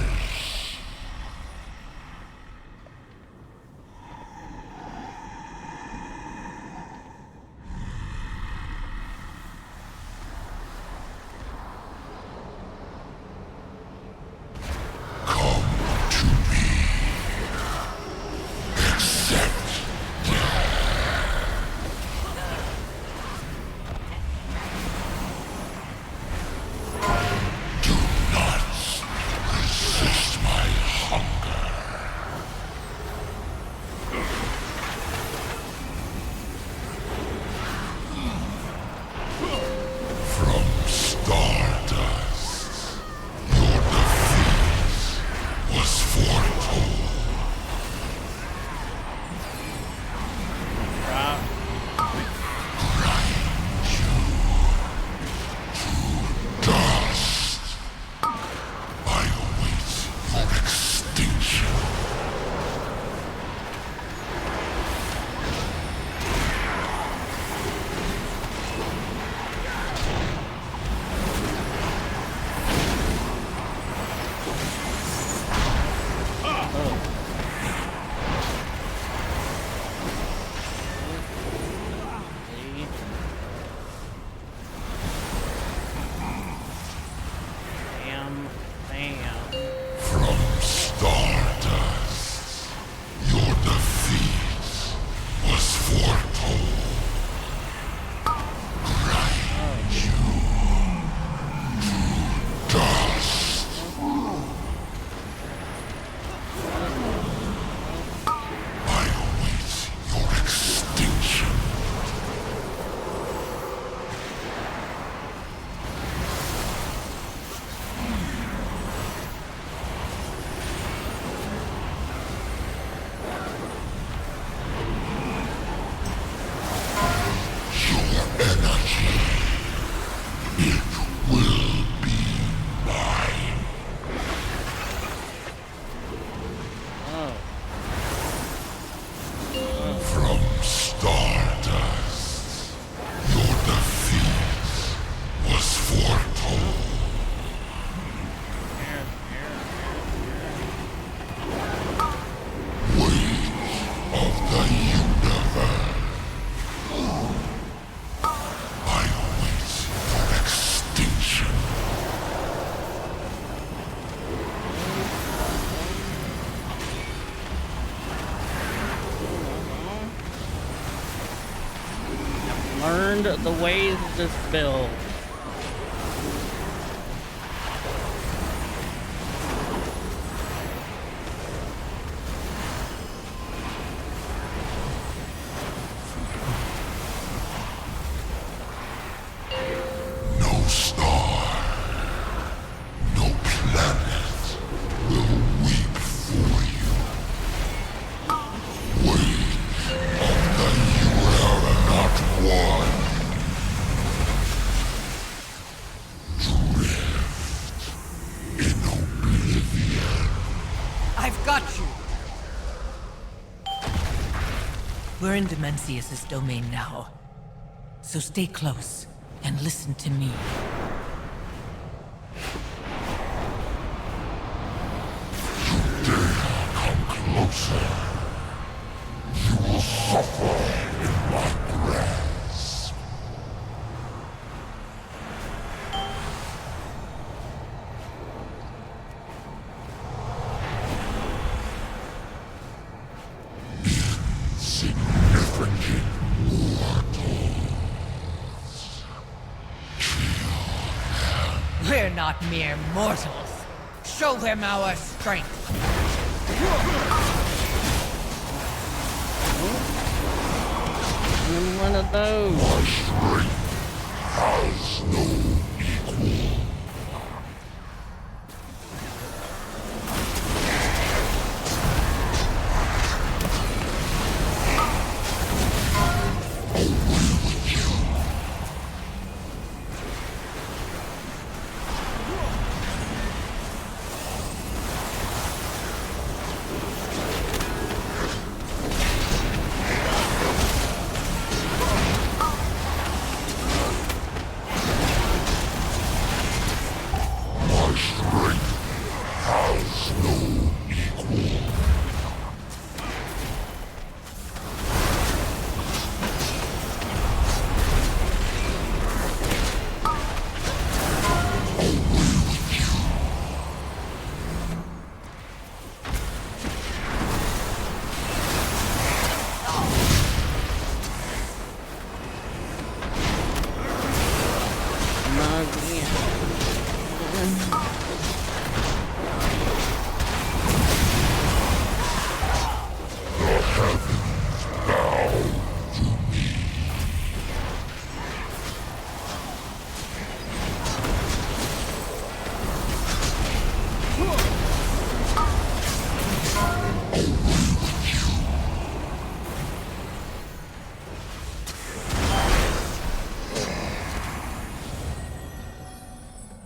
Speaker 1: Learned the ways of this build.
Speaker 2: No star, no planet will weep for you. Wait until you have not won. Drift in oblivion.
Speaker 12: I've got you! We're in Dimensius' domain now. So stay close and listen to me.
Speaker 2: Come closer. You will suffer in my grasp. Insignificant mortals.
Speaker 12: We're not mere mortals. Show them our strength.
Speaker 1: me one of those.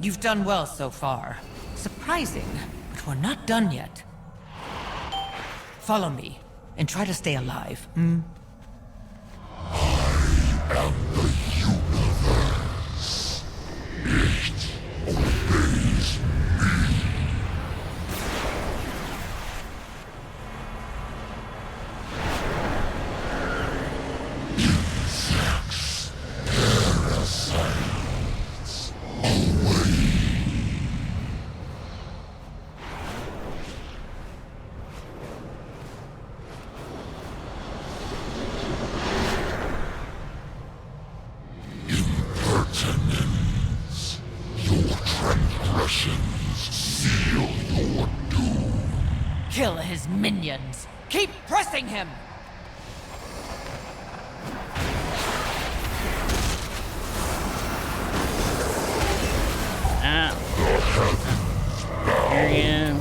Speaker 12: You've done well so far. Surprising, but we're not done yet. Follow me, and try to stay alive, hmm? Kill his minions! Keep pressing him!
Speaker 1: Ah. Here he is.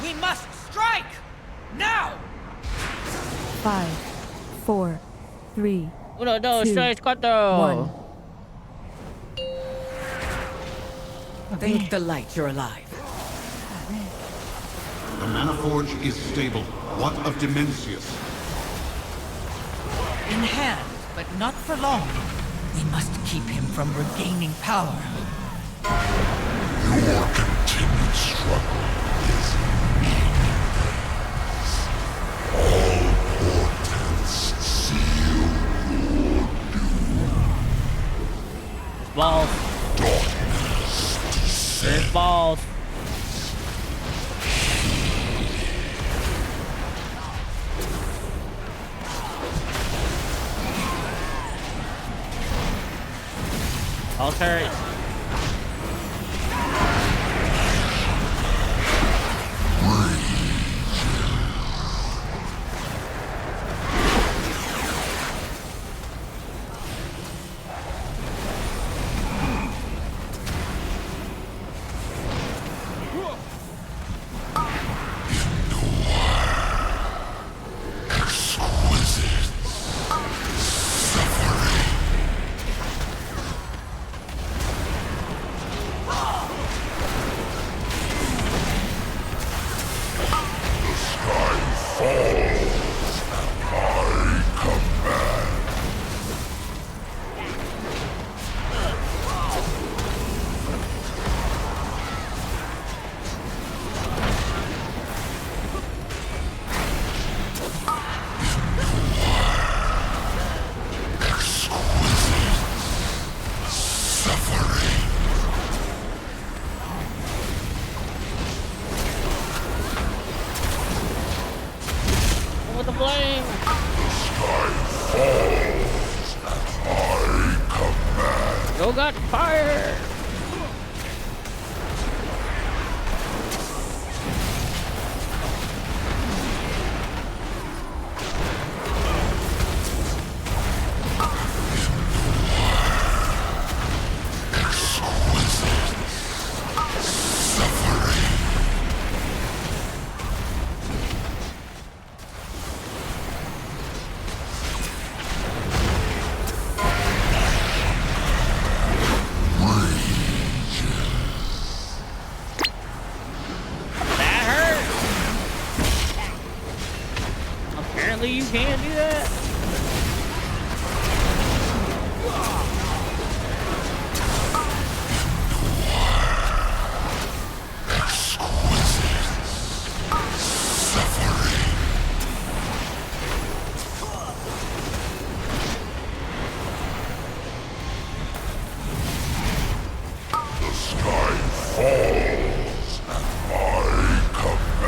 Speaker 12: We must strike! Now!
Speaker 6: 5, 4, 3,
Speaker 1: 1, 2,
Speaker 6: 2,
Speaker 1: 3, 4.
Speaker 6: 1.
Speaker 4: Thank the light you're alive.
Speaker 3: The Mana Forge is stable. What of Dimensius?
Speaker 12: In hand, but not for long. We must keep him from regaining power.
Speaker 2: Your continued struggle is meaningless. All portents seal your doom.
Speaker 1: Balls.
Speaker 2: Darkness descends.
Speaker 1: There's balls. All turrets. got fire! Apparently you can't do that.
Speaker 2: The sky falls at my command.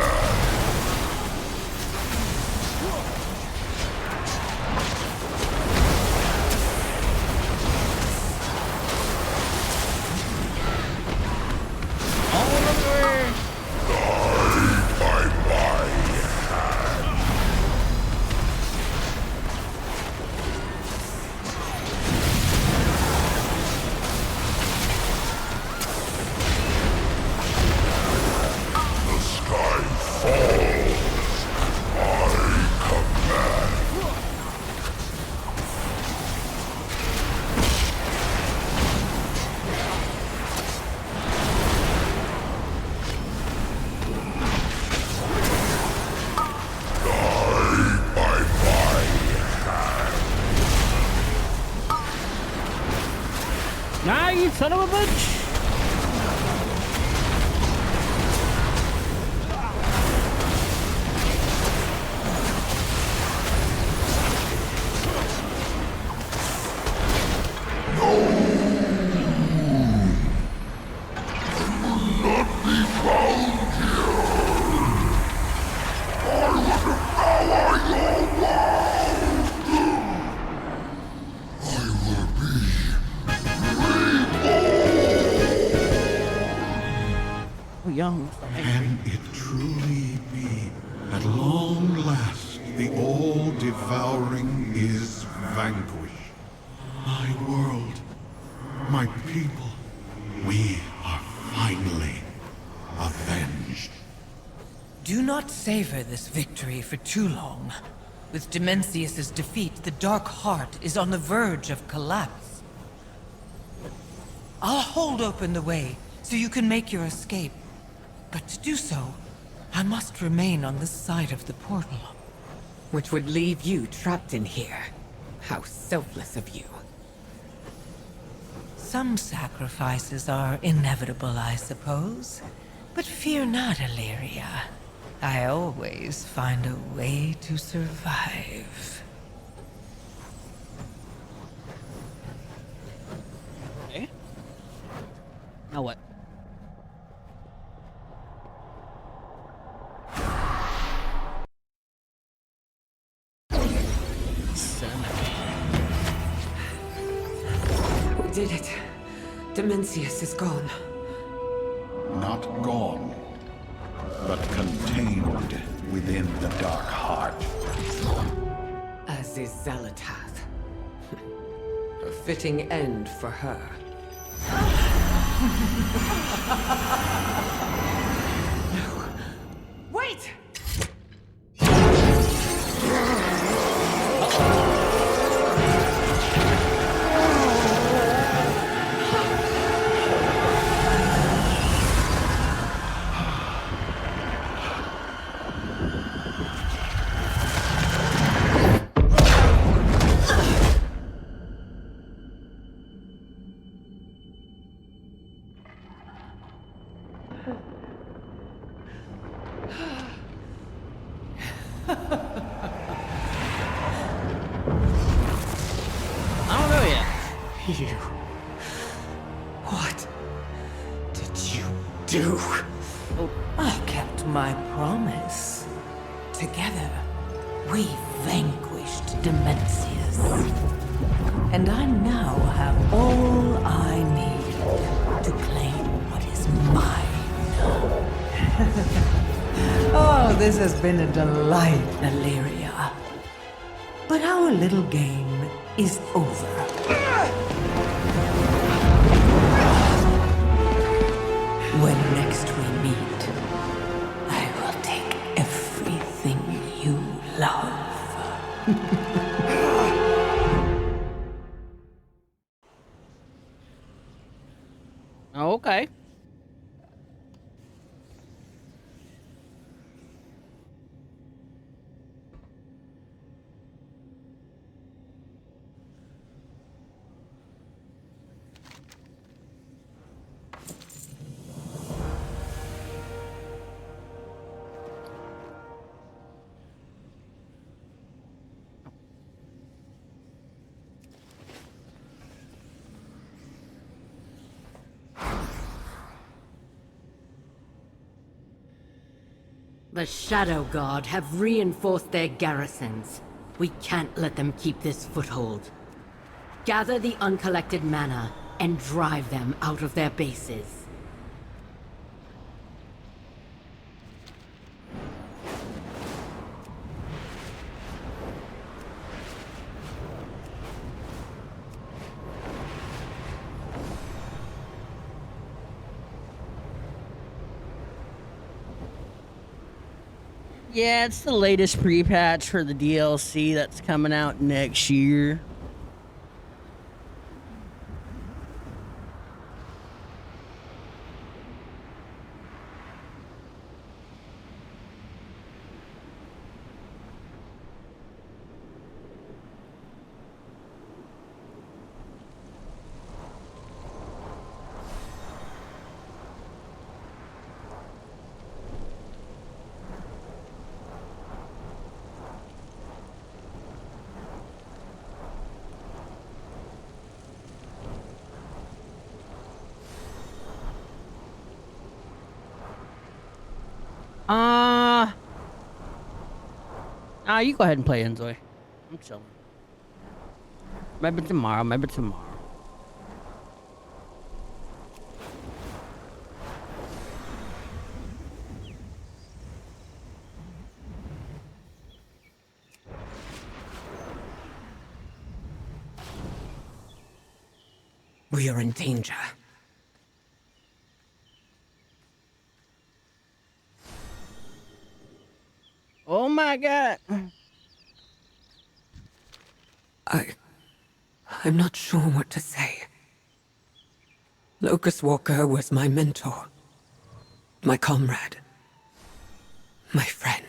Speaker 1: Nah, you son of a bitch! Young.
Speaker 3: Can it truly be? At long last, the all-devouring is vanquished. My world, my people, we are finally avenged.
Speaker 12: Do not savor this victory for too long. With Dimensius' defeat, the Dark Heart is on the verge of collapse. I'll hold open the way so you can make your escape. But to do so, I must remain on this side of the portal.
Speaker 4: Which would leave you trapped in here. How selfless of you.
Speaker 12: Some sacrifices are inevitable, I suppose. But fear not, Illyria. I always find a way to survive.
Speaker 1: Okay. Now what?
Speaker 4: We did it. Dimensius is gone.
Speaker 3: Not gone, but contained within the Dark Heart.
Speaker 4: As is Xalatath. A fitting end for her. No. Wait!
Speaker 12: You... What did you do? I kept my promise. Together, we vanquished Dimensius. And I now have all I need to claim what is mine. Oh, this has been a delight, Illyria. But our little game is over. When next we meet, I will take everything you love.
Speaker 1: Okay.
Speaker 10: The Shadow Guard have reinforced their garrisons. We can't let them keep this foothold. Gather the uncollected mana and drive them out of their bases.
Speaker 1: Yeah, it's the latest pre-patch for the DLC that's coming out next year. You go ahead and play Enzoy. I'm chilling. Maybe tomorrow, maybe tomorrow.
Speaker 4: We are in danger.
Speaker 1: Oh my god.
Speaker 4: I'm not sure what to say. Locust Walker was my mentor, my comrade, my friend.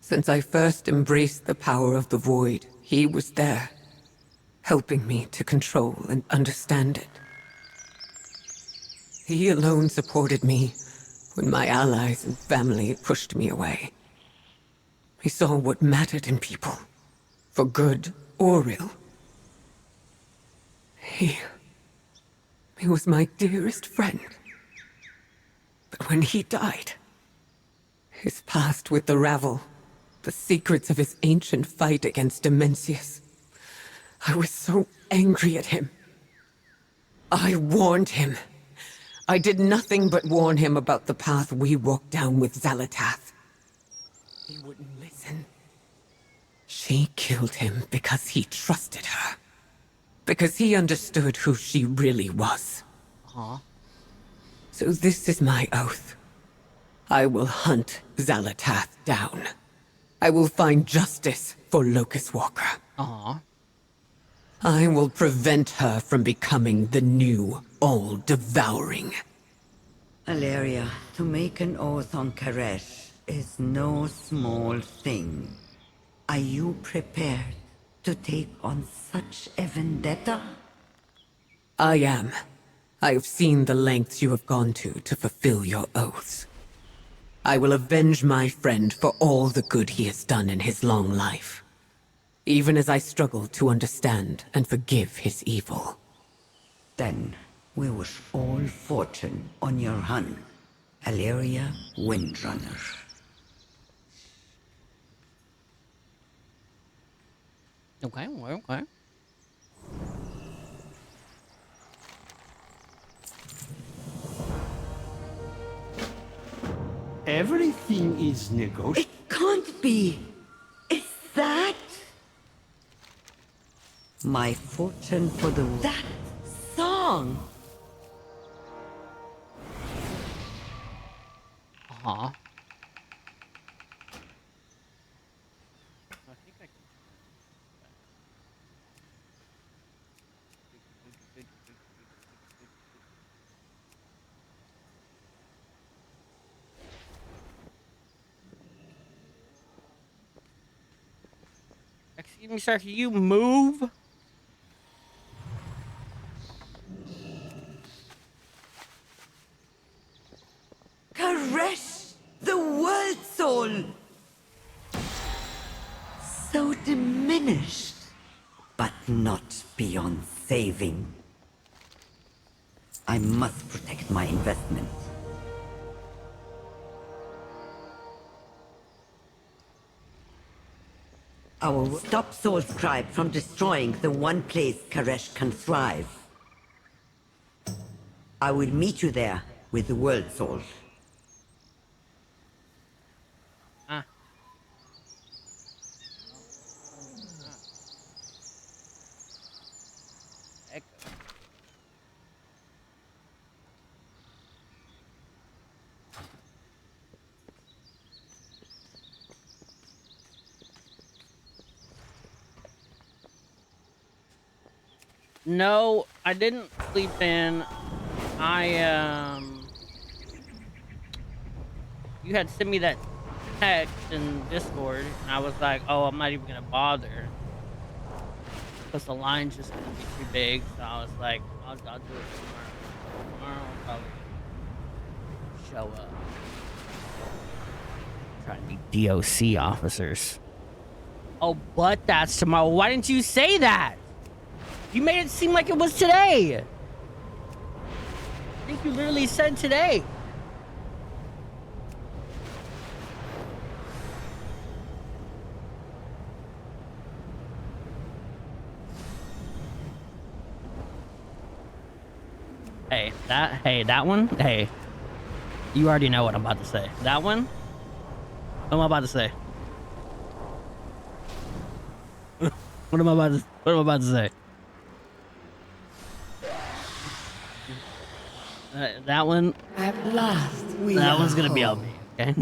Speaker 4: Since I first embraced the power of the Void, he was there, helping me to control and understand it. He alone supported me when my allies and family pushed me away. He saw what mattered in people, for good or ill. He was my dearest friend. But when he died, his past with the Ravel, the secrets of his ancient fight against Dimensius, I was so angry at him. I warned him. I did nothing but warn him about the path we walked down with Xalatath. He wouldn't listen. She killed him because he trusted her. Because he understood who she really was. So this is my oath. I will hunt Xalatath down. I will find justice for Locust Walker. I will prevent her from becoming the new all-devouring.
Speaker 13: Valeria, to make an oath on Karesh is no small thing. Are you prepared to take on such a vendetta?
Speaker 4: I am. I have seen the lengths you have gone to fulfill your oaths. I will avenge my friend for all the good he has done in his long life, even as I struggle to understand and forgive his evil.
Speaker 13: Then we wish all fortune on your hunt, Valeria Windrunner.
Speaker 1: Okay, okay.
Speaker 9: Everything is negotiable.
Speaker 13: It can't be. Is that my fortune for that song?
Speaker 1: Uh-huh. I think I can. Excuse me, sir. Can you move?
Speaker 13: Karesh, the world soul. So diminished, but not beyond saving. I must protect my investment. I will stop Soul Scribe from destroying the one place Karesh can thrive. I will meet you there with the World Soul.
Speaker 1: Ah. Echo. No, I didn't sleep in. You had sent me that text in Discord, and I was like, oh, I'm not even gonna bother. Because the line's just gonna be too big, so I was like, I'll do it tomorrow. Tomorrow I'll probably show up. Trying to be DOC officers. Oh, but that's tomorrow. Why didn't you say that? You made it seem like it was today. I think you literally said today. That one, you already know what I'm about to say. That one, what am I about to say? What am I about to say? That one.
Speaker 12: At last,
Speaker 1: that one's gonna be on me. Okay.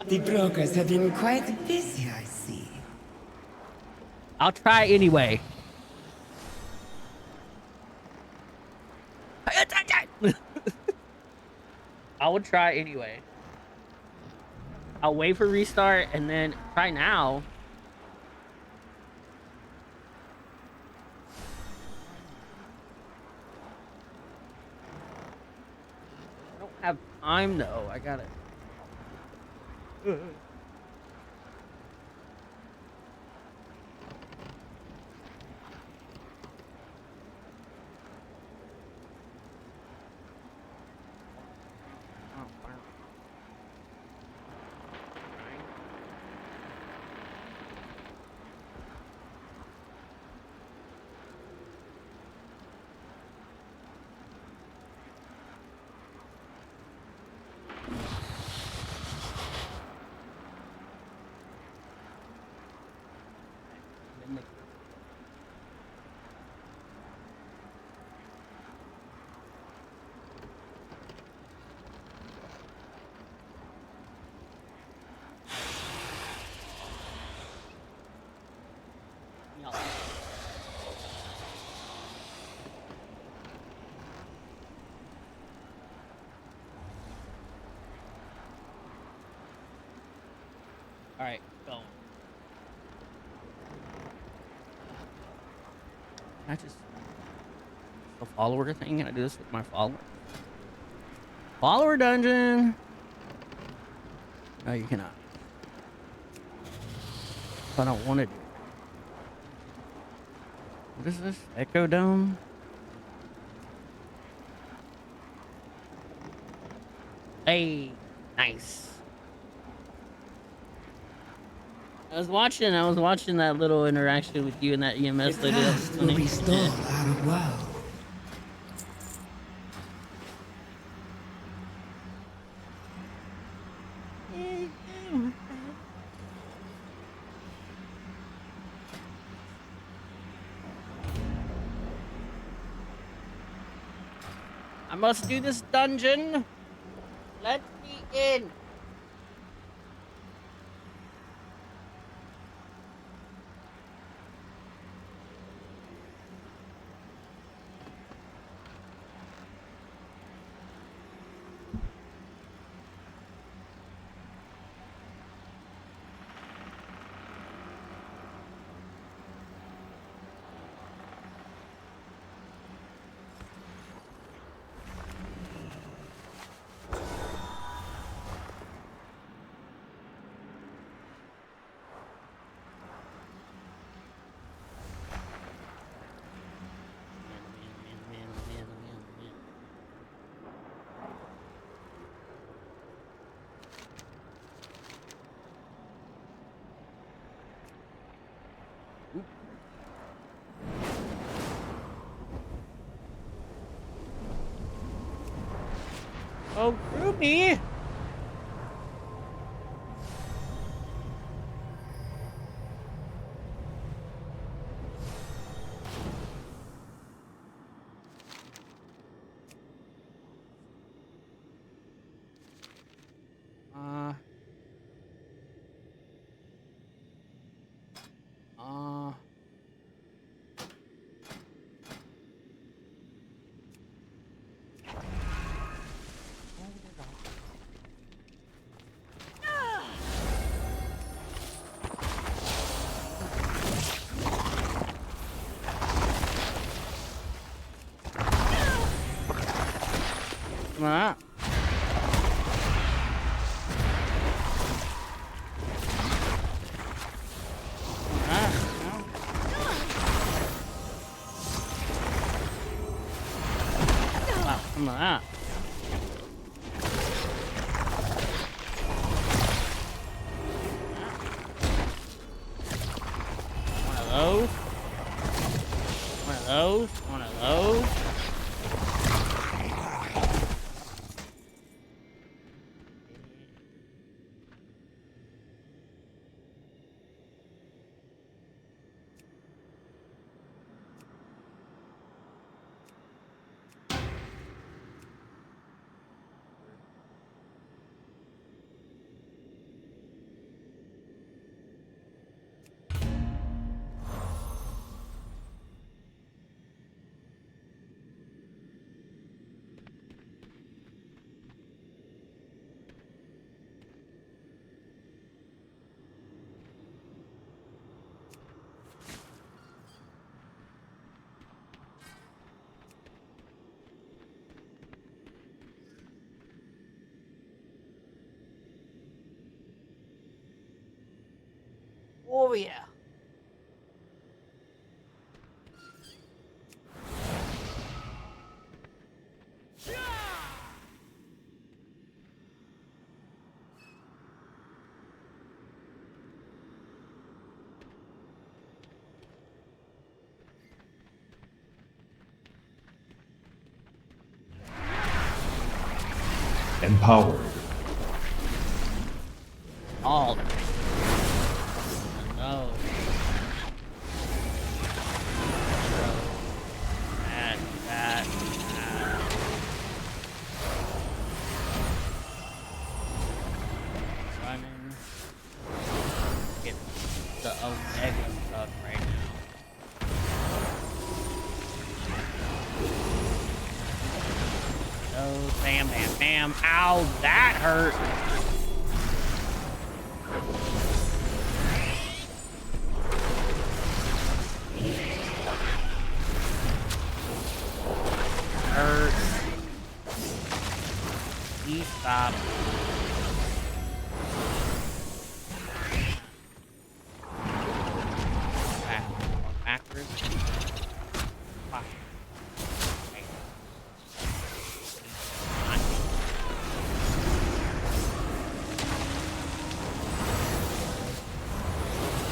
Speaker 12: The brokers have been quite busy, I see.
Speaker 1: I'll try anyway. I would try anyway. I'll wait for restart and then try now. I don't have time though. I got it. All right, go. Can I just the follower thing? Can I do this with my follower? Follower dungeon. No, you cannot. If I don't want to do it. What is this? Echo Dome? Hey, nice. I was watching that little interaction with you and that EMS lady. That was funny.
Speaker 12: Restore our world.
Speaker 1: I must do this dungeon. Let me in. Oh, Ruby! Uh. Come on. Come on. One of those. One of those. One of those. Oh yeah.
Speaker 9: Empowered.
Speaker 1: All. No. That. Running. Get the Omega stuff right now. Oh, bam, bam, bam. Ow, that hurt. Hurt. Please stop. Backwards.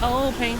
Speaker 1: Oh, pain.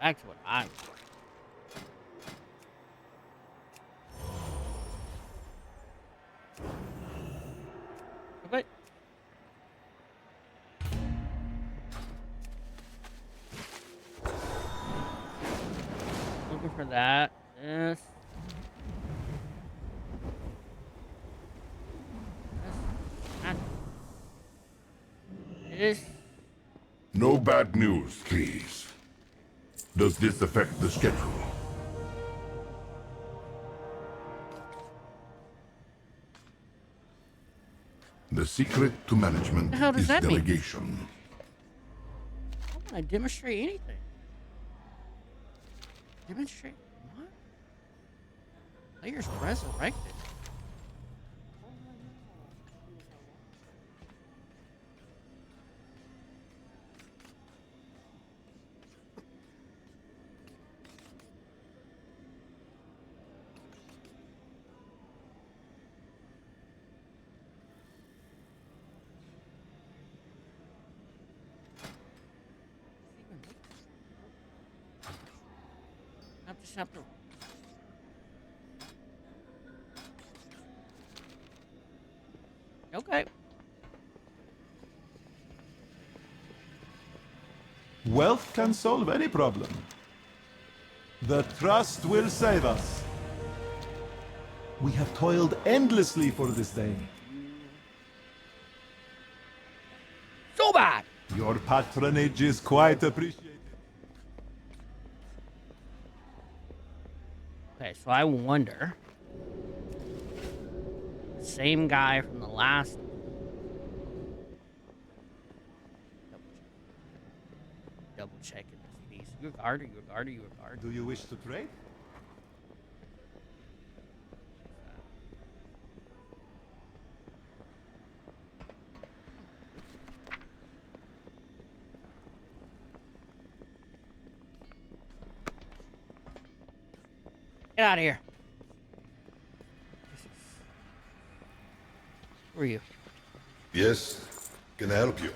Speaker 1: back to what I want. But looking for that. This. This.
Speaker 2: No bad news, please. Does this affect the schedule? The secret to management
Speaker 1: What the hell does
Speaker 2: is
Speaker 1: that mean?
Speaker 2: delegation.
Speaker 1: I don't want to demonstrate anything. Demonstrate what? Players resurrected. I'm just have to. Okay.
Speaker 9: Wealth can solve any problem. The trust will save us. We have toiled endlessly for this day.
Speaker 1: So bad.
Speaker 9: Your patronage is quite appreciated.
Speaker 1: Okay, so I wonder. Same guy from the last. Double checking this piece. You a guard? Are you a guard? Are you a guard?
Speaker 9: Do you wish to trade?
Speaker 1: Get out of here. Who are you?
Speaker 2: Yes, can I help you?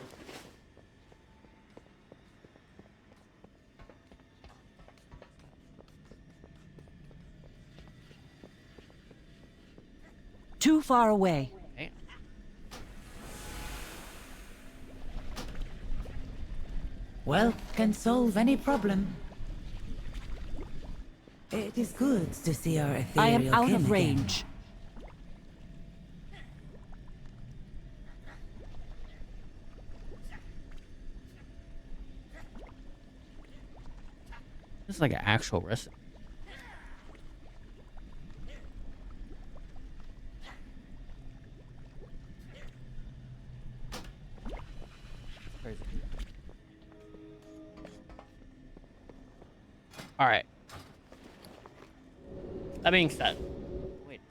Speaker 14: Too far away.
Speaker 1: Damn.
Speaker 12: Wealth can solve any problem. It is good to see our ethereal
Speaker 14: I am out
Speaker 12: kin
Speaker 14: of
Speaker 12: again.
Speaker 14: range.
Speaker 1: This is like an actual recipe. Crazy. All right. That being said, wait.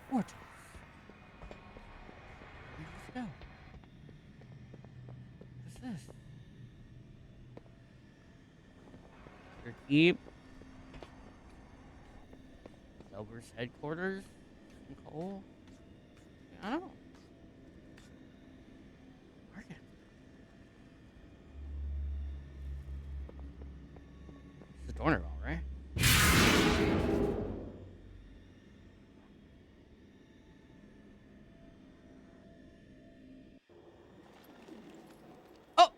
Speaker 1: What? Let's go. What's this? Your keep. Silver's headquarters. Some coal. I don't know. Market. It's the Dorner ball, right? Oh!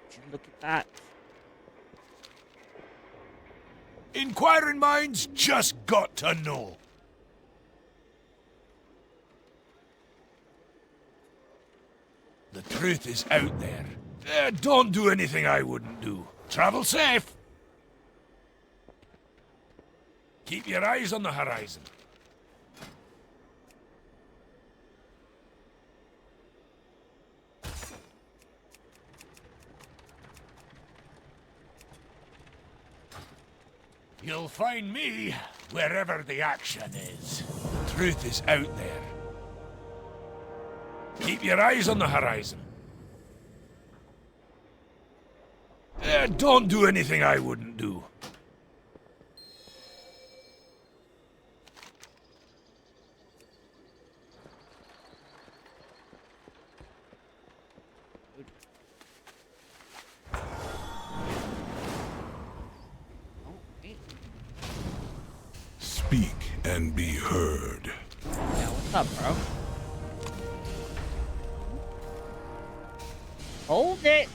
Speaker 1: Would you look at that?
Speaker 15: Inquiring minds just got to know. The truth is out there. Don't do anything I wouldn't do. Travel safe. Keep your eyes on the horizon. You'll find me wherever the action is. The truth is out there. Keep your eyes on the horizon. Don't do anything I wouldn't do. speak and be heard.
Speaker 1: Yeah, what's up, bro? Hold it.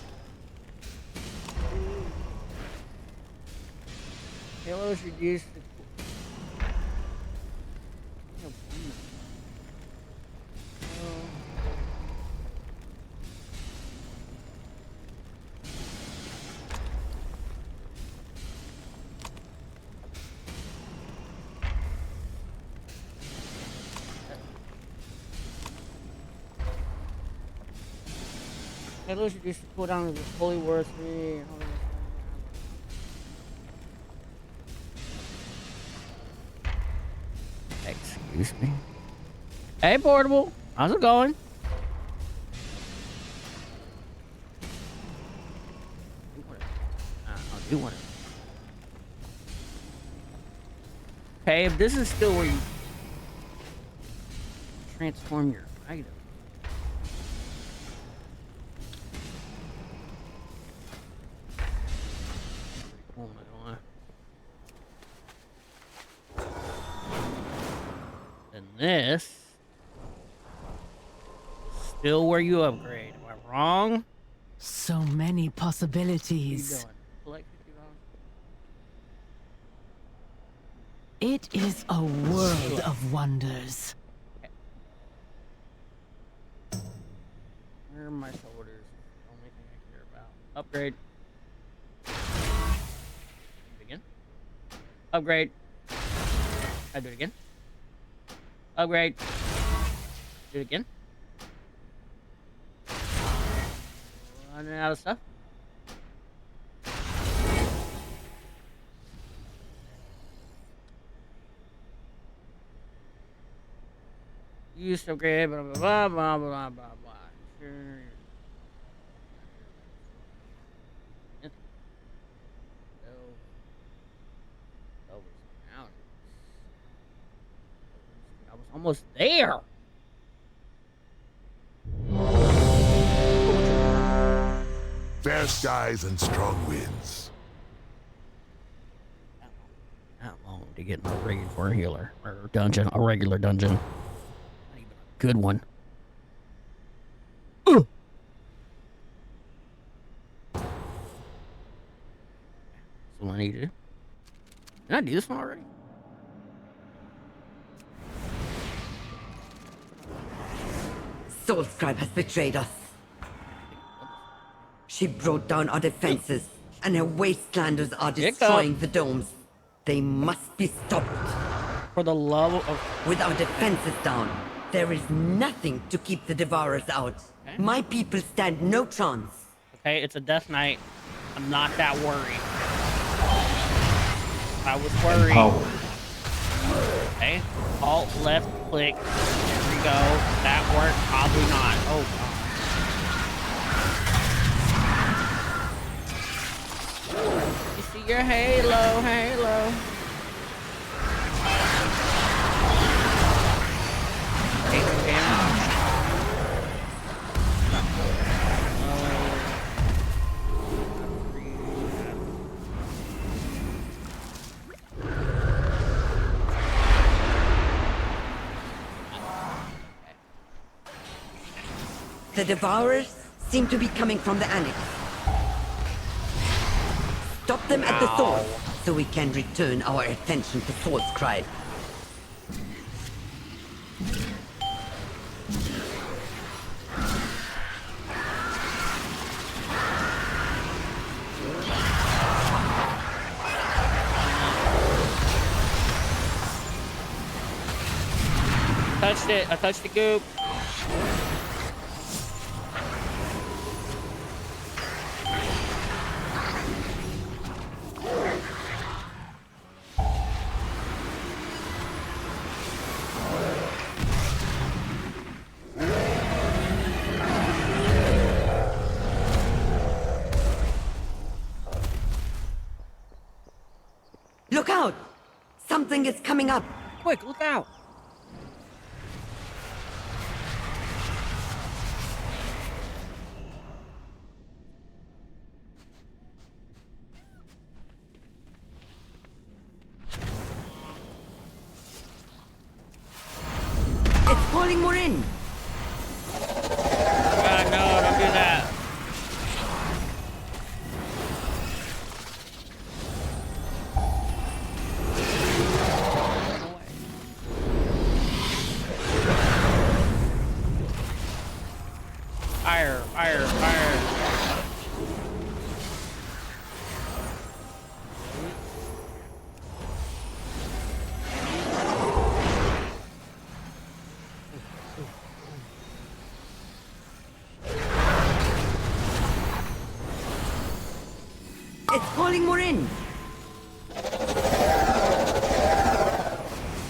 Speaker 1: Halos reduced the Halos reduced the cooldown of the Holy War 3. Excuse me. Hey, Portable. How's it going? I do want it. Okay, if this is still where you transform your item. Oh my god. And this still where you upgrade. Am I wrong?
Speaker 14: So many possibilities.
Speaker 1: What are you doing? Select
Speaker 14: It is a world of wonders.
Speaker 1: Where are my shoulders? The only thing I care about. Upgrade. Again. Upgrade. I do it again. Upgrade. Do it again. Running out of stuff. You used to upgrade, blah, blah, blah, blah, blah, blah, blah. Sure. I was almost there.
Speaker 15: Fair skies and strong winds.
Speaker 1: Not long to get in a regular healer or dungeon, a regular dungeon. Not even a good one. That's what I need to do. Did I do this one already?
Speaker 13: Soulscribe has betrayed us. She brought down our defenses, and her wastelanders are destroying the domes. They must be stopped.
Speaker 1: For the love of...
Speaker 13: With our defenses down, there is nothing to keep the Devourers out.
Speaker 1: Okay.
Speaker 13: My people stand no chance.
Speaker 1: Okay, it's a death knight. I'm not that worried. I was worried. Okay, alt left click. There we go. That worked. Probably not. Oh god. You see your halo, halo. Take damage.
Speaker 13: The Devourers seem to be coming from the Annex. Stop them at the source, so we can return our attention to Soulscribe.
Speaker 1: Touched it. I touched the goop.
Speaker 13: Look out! Something is coming up.
Speaker 1: Quick, look out!
Speaker 13: calling more in.
Speaker 1: God, no, don't do that. Fire, fire, fire.
Speaker 13: It's calling more in.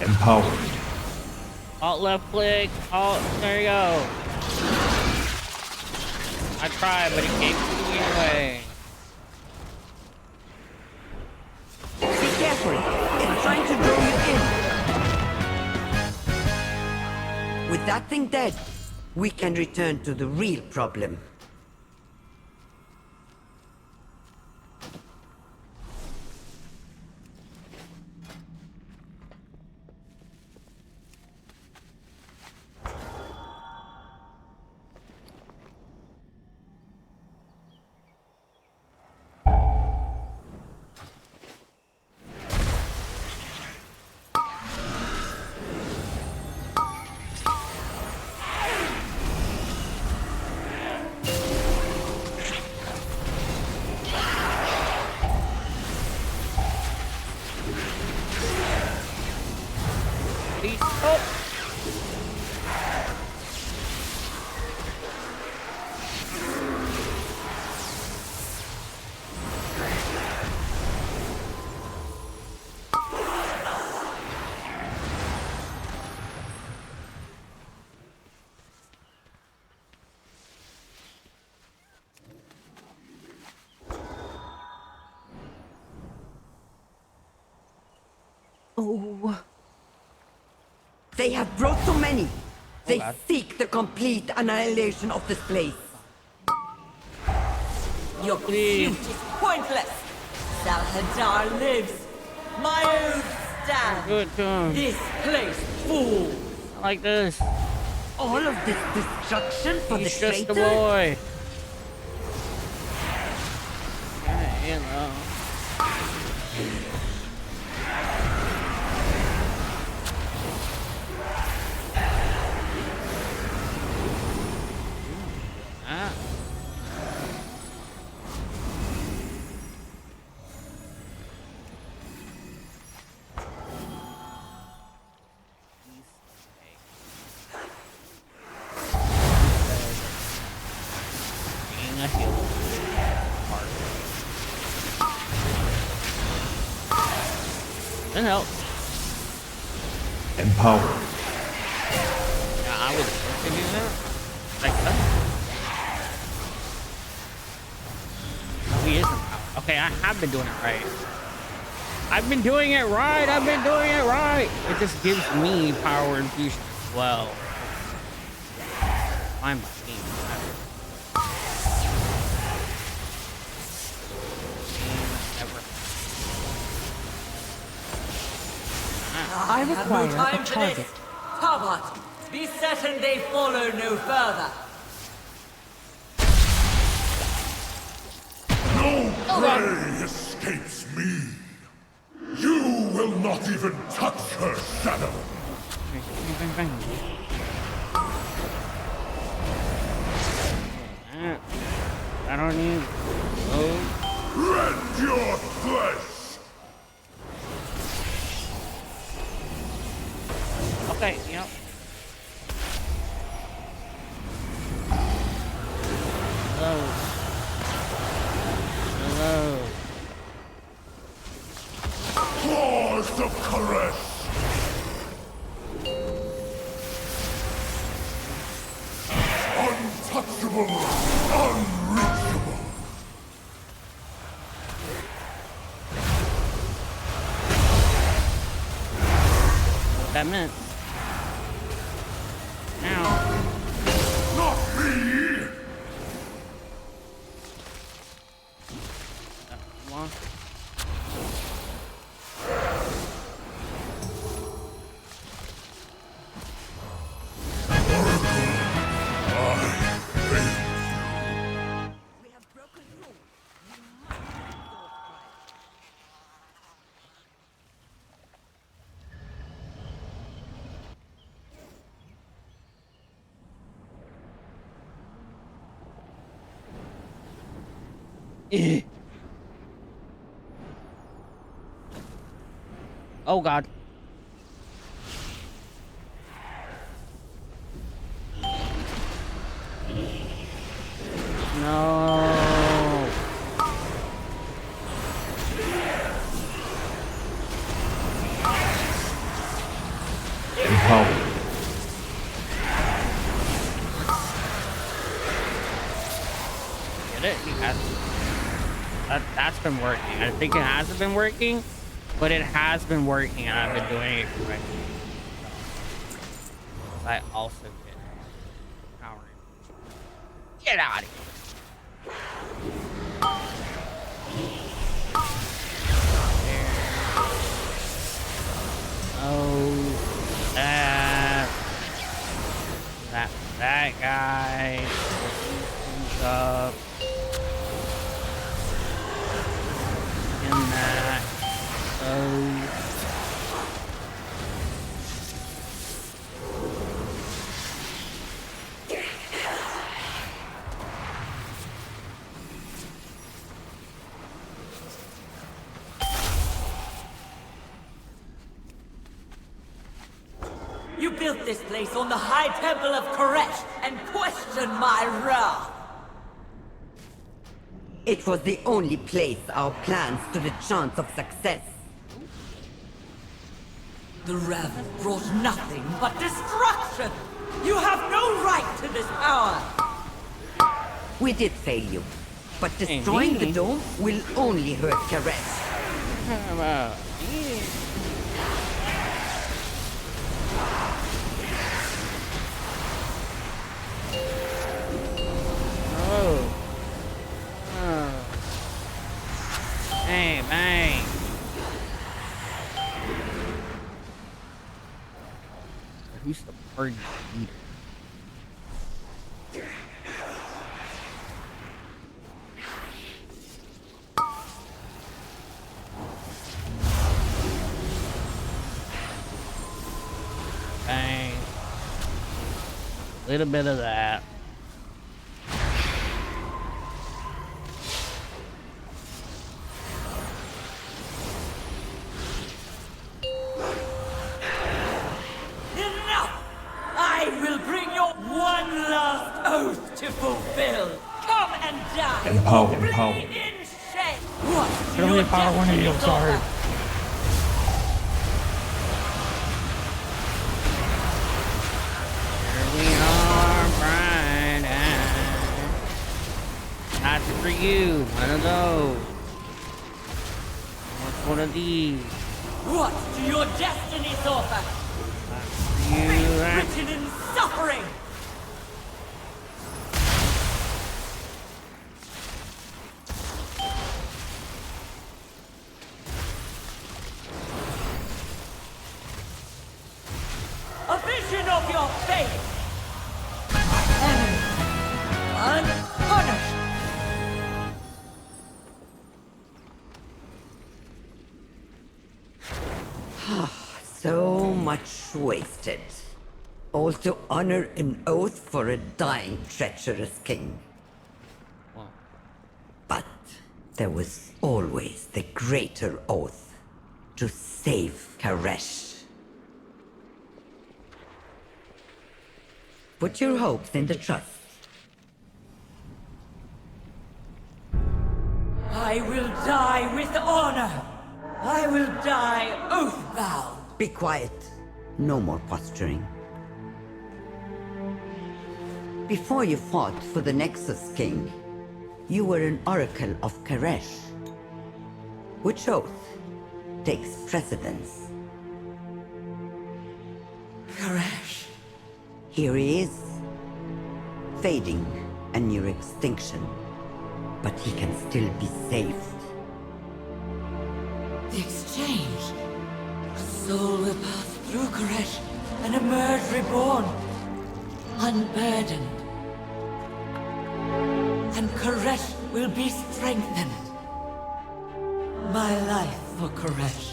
Speaker 9: Empowered.
Speaker 1: Alt left click. Alt. There you go. I tried, but it can't do me anyway.
Speaker 13: Be careful. It's trying to draw you in. With that thing dead, we can return to the real problem.
Speaker 4: Oh.
Speaker 13: They have brought so many. They seek the complete annihilation of this place.
Speaker 16: Your pursuit is pointless. Salhadar lives. My oath stands.
Speaker 1: Good job.
Speaker 16: This place falls.
Speaker 1: I like this.
Speaker 13: All of this destruction for
Speaker 1: He's
Speaker 13: the
Speaker 1: just a
Speaker 13: traitor?
Speaker 1: boy. Yeah, you know. Ah. Being a healer. That helps.
Speaker 9: Empowered.
Speaker 1: Yeah, I would do that. Like that. He is empowered. Okay, I have been doing it right. I've been doing it right. I've been doing it right. It just gives me power infusion as well. I'm my team.
Speaker 16: I require no time for this. Tabat, be certain they follow no further.
Speaker 2: No prey escapes me. You will not even touch her shadow.
Speaker 1: I don't need. Oh.
Speaker 2: Rend your flesh.
Speaker 1: Okay, yep. Hello. Hello.
Speaker 2: Claws of caress. Untouchable, unreachable.
Speaker 1: What that meant. Now.
Speaker 2: Not me!
Speaker 1: Come on. Eh. Oh God. No.
Speaker 17: Help.
Speaker 1: Get it? He has. That's been working. I think it hasn't been working, but it has been working, and I've been doing it correctly. So I also get power. Get out of here. Oh, that guy. Things up. In that. Oh.
Speaker 16: You built this place on the High Temple of Koresh and questioned my wrath.
Speaker 13: It was the only place our plans stood a chance of success.
Speaker 16: The Raven brought nothing but destruction. You have no right to this power.
Speaker 13: We did fail you, but destroying the dome will only hurt Koresh.
Speaker 1: Oh. Hey, bang. Who's the party leader? Bang. A little bit of that.
Speaker 16: Enough! I will bring your one last oath to fulfill. Come and die.
Speaker 17: Empower.
Speaker 16: Bleed in shame. What?
Speaker 18: I don't need power one of you, I'm sorry.
Speaker 1: Here we are, Brian. That's for you. One of those. What's one of these?
Speaker 16: What do your destinies offer?
Speaker 1: You.
Speaker 16: Written in suffering. A vision of your fate. Enemy unpunished.
Speaker 13: So much wasted. All to honor an oath for a dying, treacherous king. But there was always the greater oath to save Koresh. Put your hopes in the trust.
Speaker 16: I will die with honor. I will die oath-bound.
Speaker 13: Be quiet. No more posturing. Before you fought for the Nexus King, you were an oracle of Koresh. Which oath takes precedence?
Speaker 16: Koresh.
Speaker 13: Here he is, fading and near extinction, but he can still be saved.
Speaker 16: The exchange. A soul will pass through Koresh and emerge reborn, unburdened. And Koresh will be strengthened. My life for Koresh.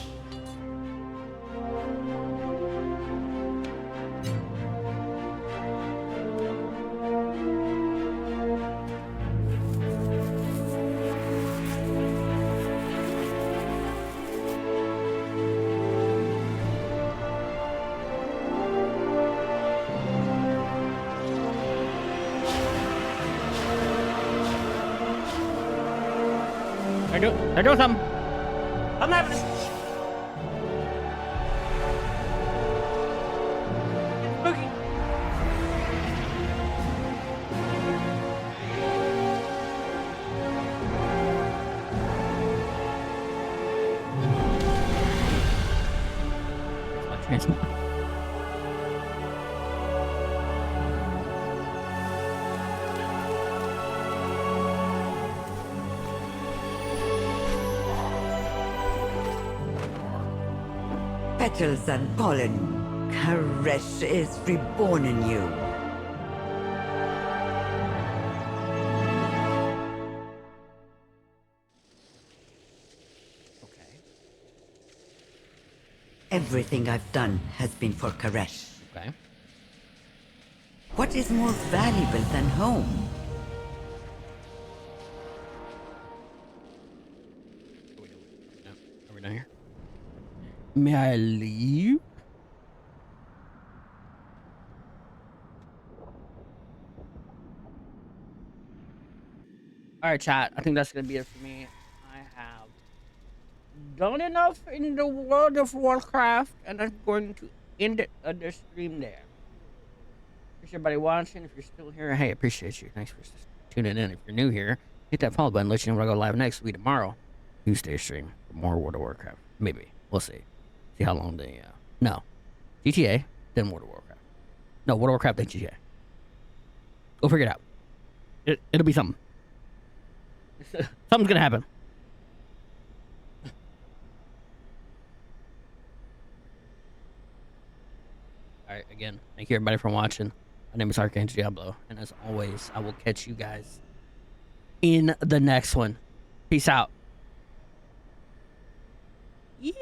Speaker 1: They're doing something. Something happening. Spooky.
Speaker 13: Petals and pollen. Karesh is reborn in you. Everything I've done has been for Karesh.
Speaker 1: Okay.
Speaker 13: What is more valuable than home?
Speaker 1: Are we done here? May I leave? All right, chat. I think that's gonna be it for me. I have done enough in the world of Warcraft, and I'm going to end it on the stream there. Appreciate everybody watching. If you're still here, hey, appreciate you. Thanks for tuning in. If you're new here, hit that follow button. Let you know when I go live next week tomorrow. Tuesday stream for more World of Warcraft. Maybe we'll see. See how long they no GTA then World of Warcraft. No, World of Warcraft then GTA. We'll figure it out. It'll be something. Something's gonna happen. Alright, again, thank you everybody for watching. My name is Archangel Diablo, and as always, I will catch you guys in the next one. Peace out. Yeah.